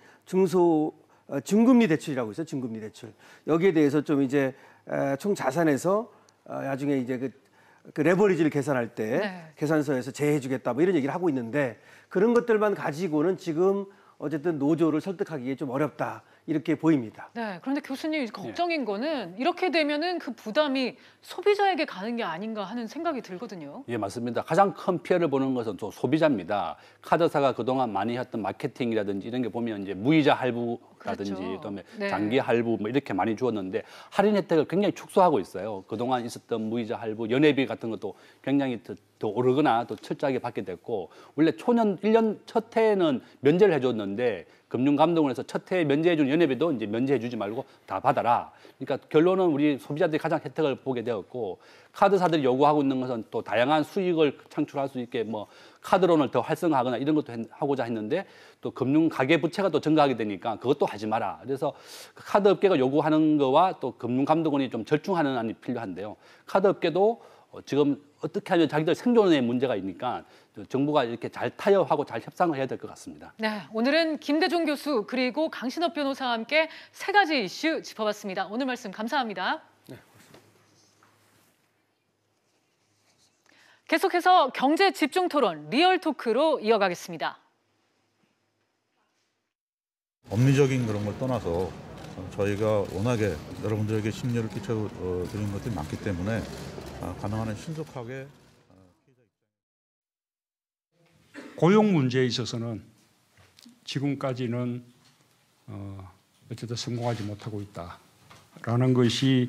중금리 대출이라고 있어요. 중금리 대출. 여기에 대해서 좀 이제 총 자산에서 나중에 이제 그 레버리지를 계산할 때 네. 계산서에서 제해주겠다 뭐 이런 얘기를 하고 있는데 그런 것들만 가지고는 지금 어쨌든 노조를 설득하기에 좀 어렵다 이렇게 보입니다. 네, 그런데 교수님 걱정인 거는 이렇게 되면은 그 부담이 소비자에게 가는 게 아닌가 하는 생각이 들거든요. 예, 맞습니다. 가장 큰 피해를 보는 것은 또 소비자입니다. 카드사가 그동안 많이 했던 마케팅이라든지 이런 게 보면 이제 무이자 할부라든지 그렇죠. 그다음에 네. 장기 할부 뭐 이렇게 많이 주었는데 할인 혜택을 굉장히 축소하고 있어요. 그동안 있었던 무이자 할부, 연회비 같은 것도 굉장히 더 오르거나 또 철저하게 받게 됐고 원래 초년 1년 첫 해에는 면제를 해줬는데 금융감독원에서 첫 해에 면제해준 연회비도 이제 면제해주지 말고 다 받아라. 그러니까 결론은 우리 소비자들이 가장 혜택을 보게 되었고 카드사들이 요구하고 있는 것은 또 다양한 수익을 창출할 수 있게 뭐 카드론을 더 활성화하거나 이런 것도 하고자 했는데 또 금융 가계 부채가 또 증가하게 되니까 그것도 하지 마라. 그래서 카드 업계가 요구하는 거와 또 금융감독원이 좀 절충하는 안이 필요한데요. 카드 업계도 지금 어떻게 하면 자기들 생존에 문제가 있으니까 정부가 이렇게 잘 타협하고 잘 협상을 해야 될 것 같습니다. 네, 오늘은 김대중 교수 그리고 강신업 변호사와 함께 세 가지 이슈 짚어봤습니다. 오늘 말씀 감사합니다. 네, 계속해서 경제 집중 토론 리얼 토크로 이어가겠습니다. 법리적인 그런 걸 떠나서 저희가 워낙에 여러분들에게 심려를 끼쳐드린 것들이 많기 때문에 가능한 한 신속하게 고용 문제에 있어서는 지금까지는 어쨌든 성공하지 못하고 있다라는 것이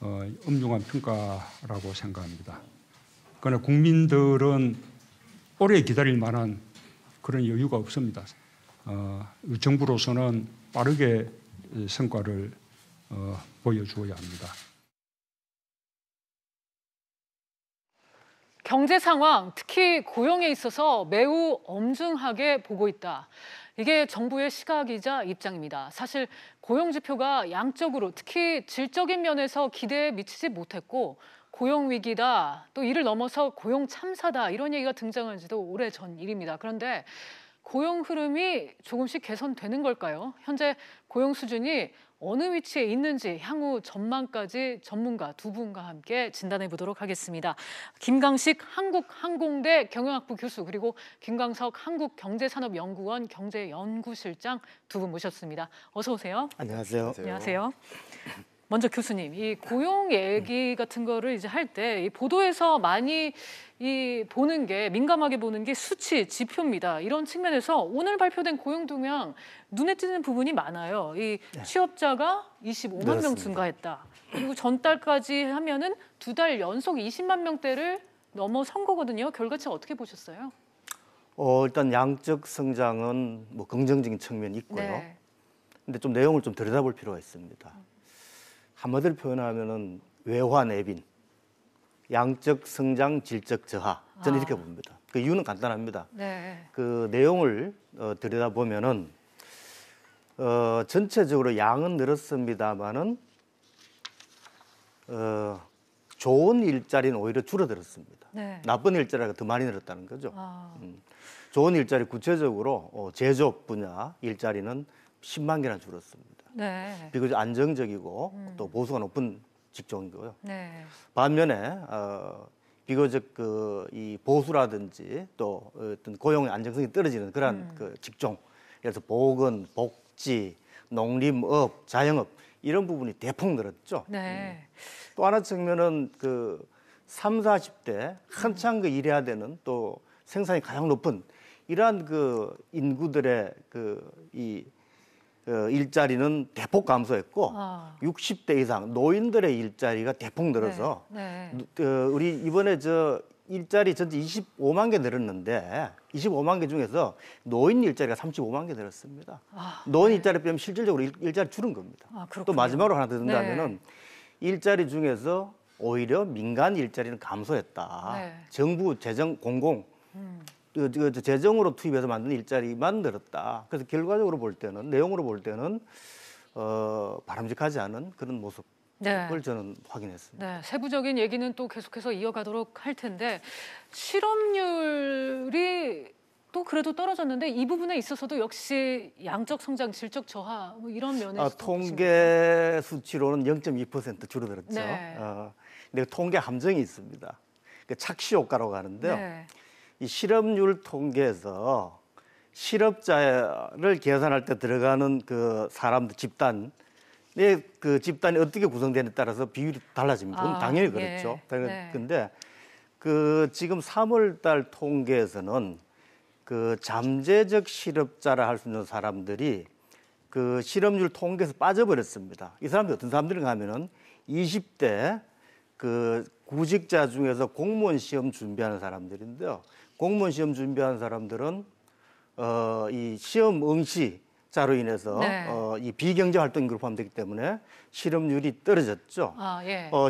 엄중한 평가라고 생각합니다. 그러나 국민들은 오래 기다릴 만한 그런 여유가 없습니다. 정부로서는 빠르게 성과를 보여주어야 합니다. 경제 상황, 특히 고용에 있어서 매우 엄중하게 보고 있다. 이게 정부의 시각이자 입장입니다. 사실 고용 지표가 양적으로 특히 질적인 면에서 기대에 미치지 못했고 고용 위기다, 또 이를 넘어서 고용 참사다 이런 얘기가 등장한 지도 오래전 일입니다. 그런데 고용 흐름이 조금씩 개선되는 걸까요? 현재 고용 수준이 어느 위치에 있는지 향후 전망까지 전문가 두 분과 함께 진단해 보도록 하겠습니다. 김강식 한국항공대 경영학부 교수 그리고 김광석 한국경제산업연구원 경제연구실장 두 분 모셨습니다. 어서 오세요. 안녕하세요. 안녕하세요. 먼저 교수님, 이 고용 얘기 같은 거를 이제 할 때 이 보도에서 많이 보는 게 민감하게 보는 게 수치, 지표입니다. 이런 측면에서 오늘 발표된 고용 동향 눈에 띄는 부분이 많아요. 이 취업자가 25만 명 증가했다. 그리고 전달까지 하면은 2달 연속 20만 명대를 넘어선 거거든요. 결과치 어떻게 보셨어요? 일단 양적 성장은 뭐 긍정적인 측면이 있고요. 네. 근데 좀 내용을 좀 들여다볼 필요가 있습니다. 한마디로 표현하면은 외화 내빈, 양적 성장, 질적 저하. 저는 이렇게 봅니다. 그 이유는 간단합니다. 네. 그 내용을 들여다보면은 전체적으로 양은 늘었습니다만은 좋은 일자리는 오히려 줄어들었습니다. 네. 나쁜 일자리가 더 많이 늘었다는 거죠. 좋은 일자리 구체적으로 제조업 분야 일자리는 10만 개나 줄었습니다. 네. 비교적 안정적이고 또 보수가 높은 직종이고요. 네. 반면에 비교적 이 보수라든지 또 어떤 고용의 안정성이 떨어지는 그런 그 직종, 그래서 보건, 복지, 농림업, 자영업 이런 부분이 대폭 늘었죠. 네. 또 하나 측면은 그 30, 40대 한창 그 일해야 되는 또 생산이 가장 높은 이러한 그 인구들의 이 일자리는 대폭 감소했고 60대 이상 노인들의 일자리가 대폭 늘어서 우리 이번에 일자리 전체 25만 개 늘었는데 25만 개 중에서 노인 일자리가 35만 개 늘었습니다. 노인 일자리 빼면 실질적으로 일자리 줄은 겁니다. 또 마지막으로 하나 더 든다면은 일자리 중에서 오히려 민간 일자리는 감소했다. 정부 재정 공공 재정으로 투입해서 만든 일자리만 늘었다. 그래서 결과적으로 볼 때는 내용으로 볼 때는 바람직하지 않은 그런 모습을 저는 확인했습니다. 네, 세부적인 얘기는 또 계속해서 이어가도록 할 텐데 실업률이 또 그래도 떨어졌는데 이 부분에 있어서도 역시 양적 성장, 질적 저하 뭐 이런 면에서 통계 수치로는 0.2% 줄어들었죠. 네. 근데 통계 함정이 있습니다. 착시 효과라고 하는데요. 이 실업률 통계에서 실업자를 계산할 때 들어가는 그 사람들 집단의 그 집단이 어떻게 구성되느냐에 따라서 비율이 달라집니다. 당연히 그렇죠. 그런데 그 지금 3월달 통계에서는 그 잠재적 실업자라 할 수 있는 사람들이 그 실업률 통계에서 빠져버렸습니다. 이 사람들이 어떤 사람들인가 하면은 20대 그 구직자 중에서 공무원 시험 준비하는 사람들인데요. 공무원 시험 준비하는 사람들은 이 시험 응시자로 인해서 이 비경제 활동인구로 포함되기 때문에 실업률이 떨어졌죠.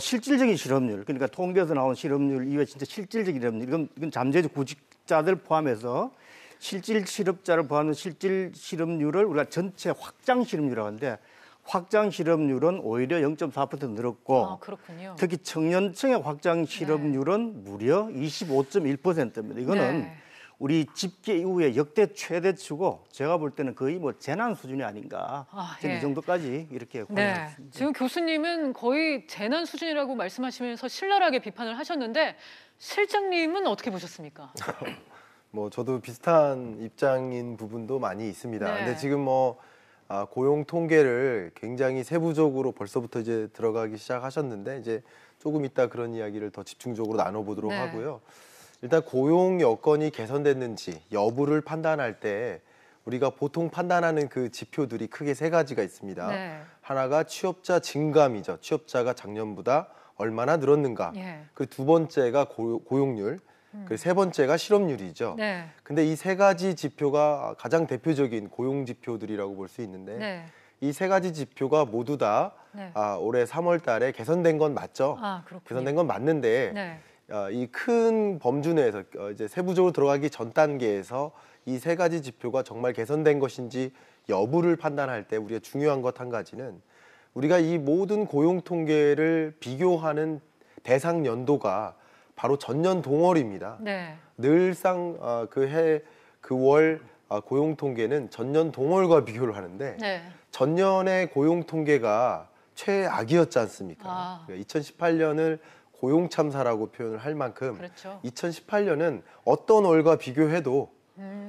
실질적인 실업률, 그러니까 통계에서 나온 실업률 이외에 진짜 실질적인 실업률, 이건 잠재적 구직자들 포함해서 실질 실업자를 포함한 실질 실업률을 우리가 전체 확장 실업률이라고 하는데 확장 실업률은 오히려 0.4% 늘었고 특히 청년층의 확장 실업률은 무려 25.1%입니다. 이거는 우리 집계 이후에 역대 최대치고 제가 볼 때는 거의 뭐 재난 수준이 아닌가. 이 정도까지 이렇게 확인했습니다. 지금 교수님은 거의 재난 수준이라고 말씀하시면서 신랄하게 비판을 하셨는데 실장님은 어떻게 보셨습니까? 뭐 저도 비슷한 입장인 부분도 많이 있습니다. 근데 지금 고용 통계를 굉장히 세부적으로 벌써부터 이제 들어가기 시작하셨는데 이제 조금 이따 그런 이야기를 더 집중적으로 나눠보도록 하고요. 일단 고용 여건이 개선됐는지 여부를 판단할 때 우리가 보통 판단하는 그 지표들이 크게 세 가지가 있습니다. 하나가 취업자 증감이죠. 취업자가 작년보다 얼마나 늘었는가. 그리고 두 번째가 고용률. 그리고 세 번째가 실업률이죠. 근데 이 세 가지 지표가 가장 대표적인 고용 지표들이라고 볼 수 있는데 이 세 가지 지표가 모두 다 올해 3월 달에 개선된 건 맞죠. 개선된 건 맞는데 이 큰 범주 내에서 이제 세부적으로 들어가기 전 단계에서 이 세 가지 지표가 정말 개선된 것인지 여부를 판단할 때 우리가 중요한 것 한 가지는 우리가 이 모든 고용 통계를 비교하는 대상 연도가 바로 전년 동월입니다. 늘상 그 월 고용 통계는 전년 동월과 비교를 하는데 네. 전년의 고용 통계가 최악이었지 않습니까? 그러니까 2018년을 고용 참사라고 표현을 할 만큼 그렇죠. 2018년은 어떤 월과 비교해도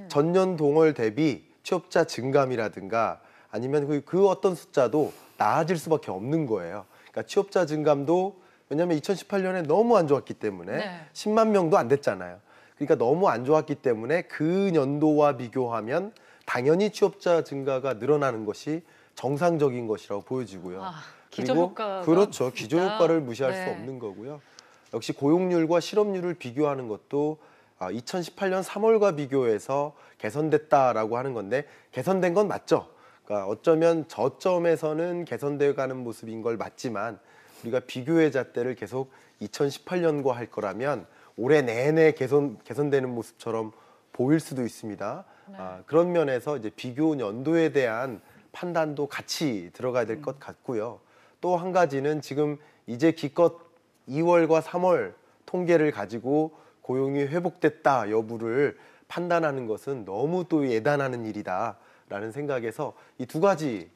전년 동월 대비 취업자 증감이라든가 아니면 그 어떤 숫자도 나아질 수밖에 없는 거예요. 그러니까 취업자 증감도 왜냐하면 2018년에 너무 안 좋았기 때문에 네. 10만 명도 안 됐잖아요. 그러니까 너무 안 좋았기 때문에 그 연도와 비교하면 당연히 취업자 증가가 늘어나는 것이 정상적인 것이라고 보여지고요. 기저효과가 그렇죠. 기저효과를 무시할 네. 수 없는 거고요. 역시 고용률과 실업률을 비교하는 것도 2018년 3월과 비교해서 개선됐다라고 하는 건데 개선된 건 맞죠. 그러니까 어쩌면 저점에서는 개선되어 가는 모습인 걸 맞지만 우리가 비교의 잣대를 계속 2018년과 할 거라면 올해 내내 개선되는 모습처럼 보일 수도 있습니다. 네. 그런 면에서 이제 비교 연도에 대한 판단도 같이 들어가야 될 것 같고요. 또 한 가지는 지금 이제 기껏 2월과 3월 통계를 가지고 고용이 회복됐다 여부를 판단하는 것은 너무 또 예단하는 일이다라는 생각에서 이 두 가지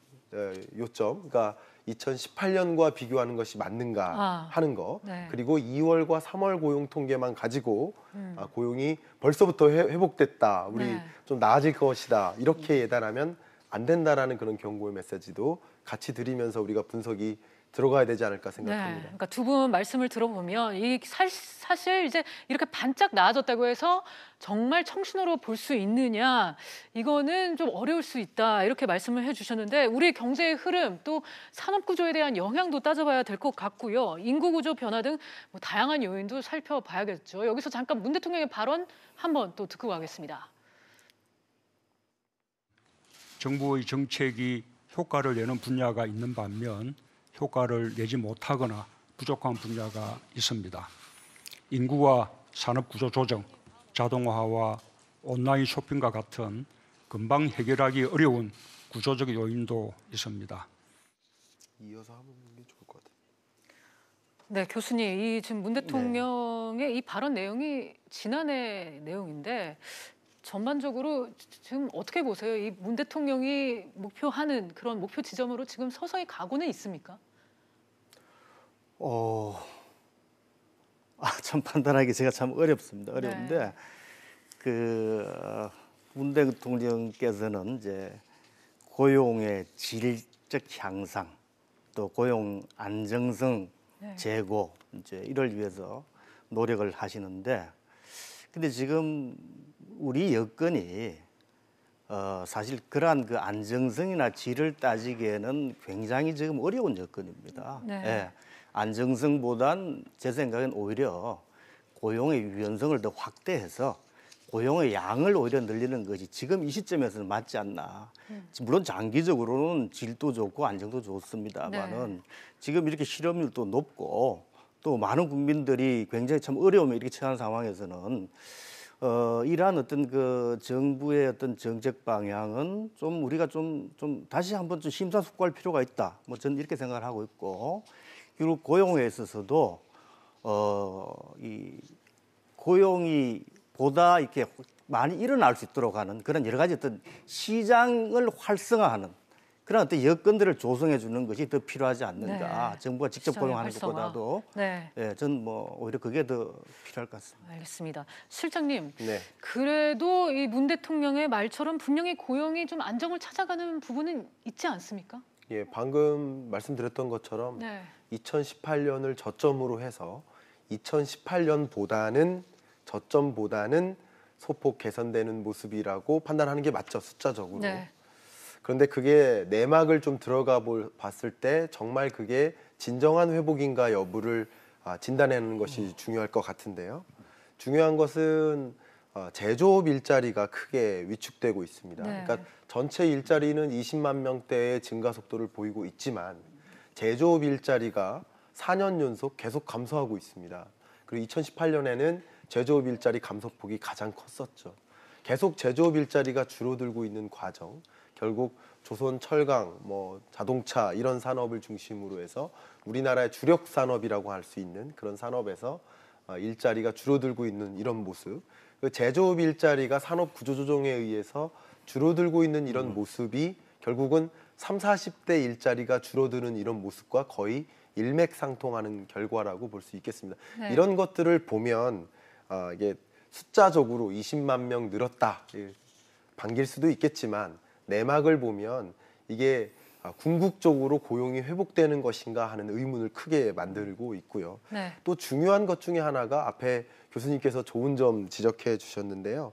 요점, 그러니까 2018년과 비교하는 것이 맞는가 하는 거, 네. 그리고 2월과 3월 고용 통계만 가지고 고용이 벌써부터 회복됐다, 우리 네. 좀 나아질 것이다 이렇게 예단하면 안 된다라는 그런 경고의 메시지도 같이 드리면서 우리가 분석이 들어가야 되지 않을까 생각합니다. 네, 그러니까 두 분 말씀을 들어보면 이 사실 이제 이렇게 반짝 나아졌다고 해서 정말 청신호로 볼 수 있느냐 이거는 좀 어려울 수 있다 이렇게 말씀을 해주셨는데 우리 경제의 흐름 또 산업 구조에 대한 영향도 따져봐야 될 것 같고요. 인구 구조 변화 등 뭐 다양한 요인도 살펴봐야겠죠. 여기서 잠깐 문 대통령의 발언 한번 또 듣고 가겠습니다. 정부의 정책이 효과를 내는 분야가 있는 반면 효과를 내지 못하거나 부족한 분야가 있습니다. 인구와 산업 구조 조정, 자동화와 온라인 쇼핑과 같은 금방 해결하기 어려운 구조적 요인도 있습니다. 이어서 하면 게 좋을 것 같아요. 네, 교수님, 이 지금 문 대통령의 이 발언 내용이 지난해 내용인데 전반적으로 지금 어떻게 보세요? 이 문 대통령이 목표하는 그런 목표 지점으로 지금 서서히 가고는 있습니까? 참 판단하기 제가 참 어렵습니다. 어려운데 문 대통령께서는 이제 고용의 질적 향상, 또 고용 안정성 제고 이제 이를 위해서 노력을 하시는데, 근데 지금 우리 여건이 사실 그러한 그 안정성이나 질을 따지기에는 굉장히 지금 어려운 여건입니다. 네. 예, 안정성보단 제 생각엔 오히려 고용의 유연성을 더 확대해서 고용의 양을 오히려 늘리는 것이 지금 이 시점에서는 맞지 않나. 물론 장기적으로는 질도 좋고 안정도 좋습니다만은 지금 이렇게 실업률도 높고 또 많은 국민들이 굉장히 참 어려움에 이렇게 처한 상황에서는 이러한 어떤 그 정부의 어떤 정책 방향은 좀 우리가 좀 다시 한번 좀 심사숙고할 필요가 있다. 뭐 저는 이렇게 생각을 하고 있고, 그리고 고용에 있어서도 이 고용이 보다 이렇게 많이 일어날 수 있도록 하는 그런 여러 가지 어떤 시장을 활성화하는 그런 어떤 여건들을 조성해 주는 것이 더 필요하지 않는가. 정부가 직접 고용하는 것보다도. 예, 저는 뭐 오히려 그게 더 필요할 것 같습니다. 알겠습니다. 실장님, 그래도 이 문 대통령의 말처럼 분명히 고용이 좀 안정을 찾아가는 부분은 있지 않습니까? 예, 방금 말씀드렸던 것처럼 2018년을 저점으로 해서 2018년보다는 저점보다는 소폭 개선되는 모습이라고 판단하는 게 맞죠, 숫자적으로. 그런데 그게 내막을 좀 들어가 봤을 때 정말 그게 진정한 회복인가 여부를 진단하는 것이 중요할 것 같은데요. 중요한 것은 제조업 일자리가 크게 위축되고 있습니다. 그러니까 전체 일자리는 20만 명대의 증가 속도를 보이고 있지만 제조업 일자리가 4년 연속 계속 감소하고 있습니다. 그리고 2018년에는 제조업 일자리 감소폭이 가장 컸었죠. 계속 제조업 일자리가 줄어들고 있는 과정, 결국 조선, 철강, 뭐 자동차 이런 산업을 중심으로 해서 우리나라의 주력 산업이라고 할 수 있는 그런 산업에서 일자리가 줄어들고 있는 이런 모습, 그 제조업 일자리가 산업 구조조정에 의해서 줄어들고 있는 이런 모습이 결국은 30, 40대 일자리가 줄어드는 이런 모습과 거의 일맥상통하는 결과라고 볼 수 있겠습니다. 네. 이런 것들을 보면 이게 숫자적으로 20만 명 늘었다 반길 수도 있겠지만 내막을 보면 이게 궁극적으로 고용이 회복되는 것인가 하는 의문을 크게 만들고 있고요. 네. 또 중요한 것 중에 하나가 앞에 교수님께서 좋은 점 지적해 주셨는데요.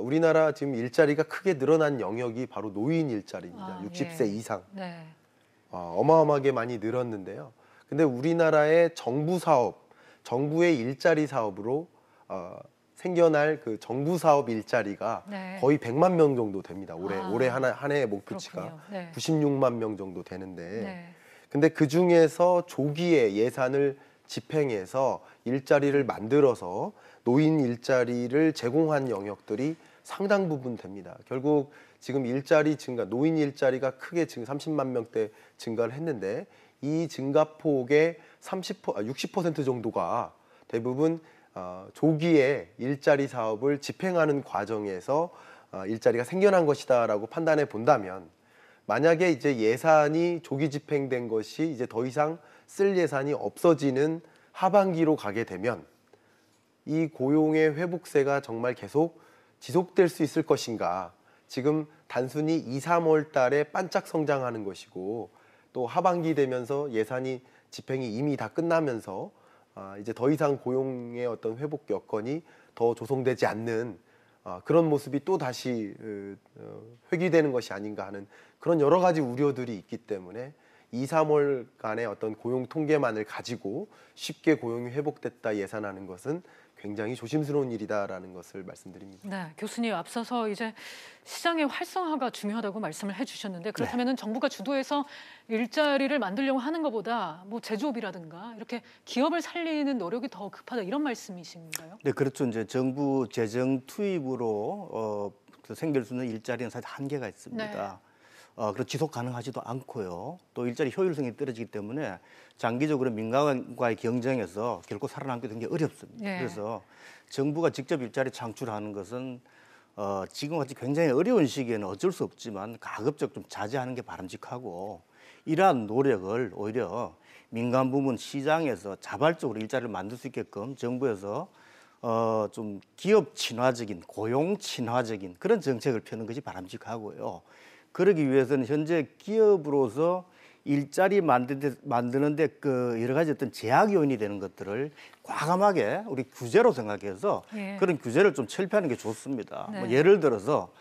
우리나라 지금 일자리가 크게 늘어난 영역이 바로 노인 일자리입니다. 60세 예. 이상. 네. 어마어마하게 많이 늘었는데요. 근데 우리나라의 정부 사업, 정부의 일자리 사업으로 생겨날 그 정부 사업 일자리가 네. 거의 100만 명 정도 됩니다. 올해 한 해의 목표치가 네. 96만 명 정도 되는데 네. 근데 그 중에서 조기에 예산을 집행해서 일자리를 만들어서 노인 일자리를 제공한 영역들이 상당 부분 됩니다. 결국 지금 일자리 증가, 노인 일자리가 크게 지금 30만 명대 증가를 했는데 이 증가폭의 60% 정도가 대부분 조기에 일자리 사업을 집행하는 과정에서 일자리가 생겨난 것이다라고 판단해 본다면 만약에 이제 예산이 조기 집행된 것이 이제 더 이상 쓸 예산이 없어지는 하반기로 가게 되면 이 고용의 회복세가 정말 계속 지속될 수 있을 것인가. 지금 단순히 2, 3월 달에 반짝 성장하는 것이고 또 하반기 되면서 예산이 집행이 이미 다 끝나면서 이제 더 이상 고용의 어떤 회복 여건이 더 조성되지 않는 그런 모습이 또 다시 회귀되는 것이 아닌가 하는 그런 여러 가지 우려들이 있기 때문에 2, 3월간의 어떤 고용 통계만을 가지고 쉽게 고용이 회복됐다 예상하는 것은 굉장히 조심스러운 일이다라는 것을 말씀드립니다. 네, 교수님 앞서서 이제 시장의 활성화가 중요하다고 말씀을 해주셨는데 그렇다면 정부가 주도해서 일자리를 만들려고 하는 것보다 뭐 제조업이라든가 이렇게 기업을 살리는 노력이 더 급하다 이런 말씀이신가요? 네, 그렇죠. 이제 정부 재정 투입으로 생길 수 있는 일자리는 사실 한계가 있습니다. 네. 그리고 지속 가능하지도 않고요. 또 일자리 효율성이 떨어지기 때문에 장기적으로 민간과의 경쟁에서 결코 살아남게 된 게 어렵습니다. 네. 그래서 정부가 직접 일자리 창출하는 것은 지금같이 굉장히 어려운 시기에는 어쩔 수 없지만 가급적 좀 자제하는 게 바람직하고 이러한 노력을 오히려 민간 부문 시장에서 자발적으로 일자리를 만들 수 있게끔 정부에서 좀 기업 친화적인, 고용 친화적인 그런 정책을 펴는 것이 바람직하고요. 그러기 위해서는 현재 기업으로서 일자리 만드는데 그 여러 가지 어떤 제약 요인이 되는 것들을 과감하게 우리 규제로 생각해서 그런 규제를 좀 철폐하는 게 좋습니다. 네. 뭐 예를 들어서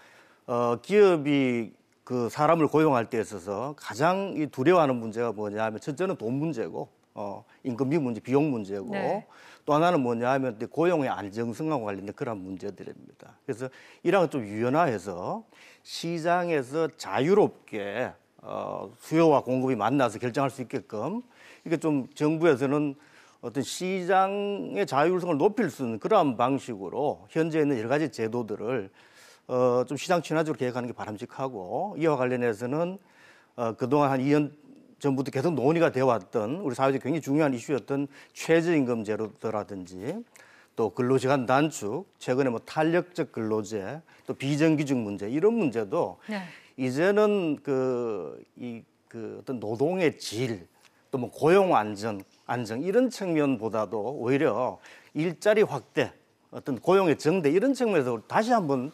기업이 그 사람을 고용할 때 있어서 가장 두려워하는 문제가 뭐냐면 첫째는 돈 문제고 임금비 문제, 비용 문제고 네. 또 하나는 뭐냐면 고용의 안정성과 관련된 그런 문제들입니다. 그래서 이런 걸 좀 유연화해서 시장에서 자유롭게 수요와 공급이 만나서 결정할 수 있게끔 이게 좀 정부에서는 어떤 시장의 자율성을 높일 수 있는 그러한 방식으로 현재 있는 여러 가지 제도들을 좀 시장 친화적으로 계획하는 게 바람직하고 이와 관련해서는 그동안 한 2년 전부터 계속 논의가 되어 왔던 우리 사회적 굉장히 중요한 이슈였던 최저임금 제도라든지 또 근로시간 단축, 최근에 뭐 탄력적 근로제, 또 비정규직 문제 이런 문제도 이제는 어떤 노동의 질, 또 뭐 고용 안정 이런 측면보다도 오히려 일자리 확대, 어떤 고용의 정대 이런 측면에서 다시 한번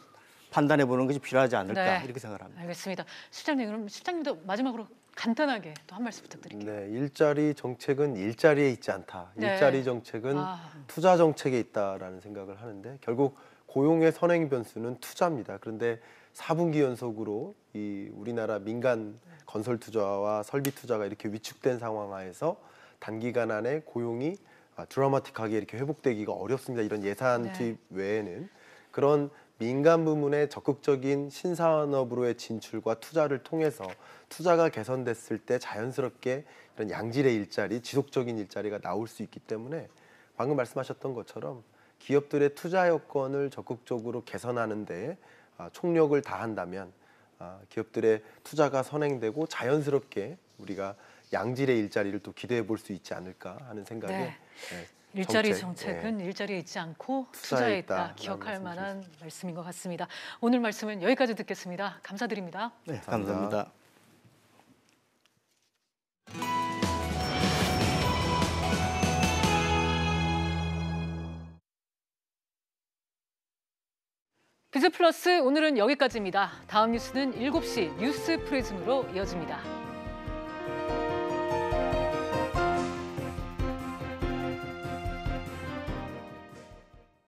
판단해 보는 것이 필요하지 않을까 이렇게 생각합니다. 알겠습니다. 실장님, 그럼 실장님도 마지막으로 간단하게 또 한 말씀 부탁드릴게요. 네, 일자리 정책은 일자리에 있지 않다. 네. 일자리 정책은 투자 정책에 있다라는 생각을 하는데 결국 고용의 선행 변수는 투자입니다. 그런데 4분기 연속으로 이 우리나라 민간 건설 투자와 설비 투자가 이렇게 위축된 상황 하에서 단기간 안에 고용이 드라마틱하게 이렇게 회복되기가 어렵습니다. 이런 예산 투입 외에는 그런 민간 부문의 적극적인 신산업으로의 진출과 투자를 통해서 투자가 개선됐을 때 자연스럽게 이런 양질의 일자리, 지속적인 일자리가 나올 수 있기 때문에 방금 말씀하셨던 것처럼 기업들의 투자 여건을 적극적으로 개선하는 데 총력을 다한다면 기업들의 투자가 선행되고 자연스럽게 우리가 양질의 일자리를 또 기대해 볼 수 있지 않을까 하는 생각에 일자리 정책은 일자리에 있지 않고 투자에 있다. 기억할 만한 말씀인 것 같습니다. 오늘 말씀은 여기까지 듣겠습니다. 감사드립니다. 네, 감사합니다. 비즈 플러스 오늘은 여기까지입니다. 다음 뉴스는 7시 뉴스 프리즘으로 이어집니다.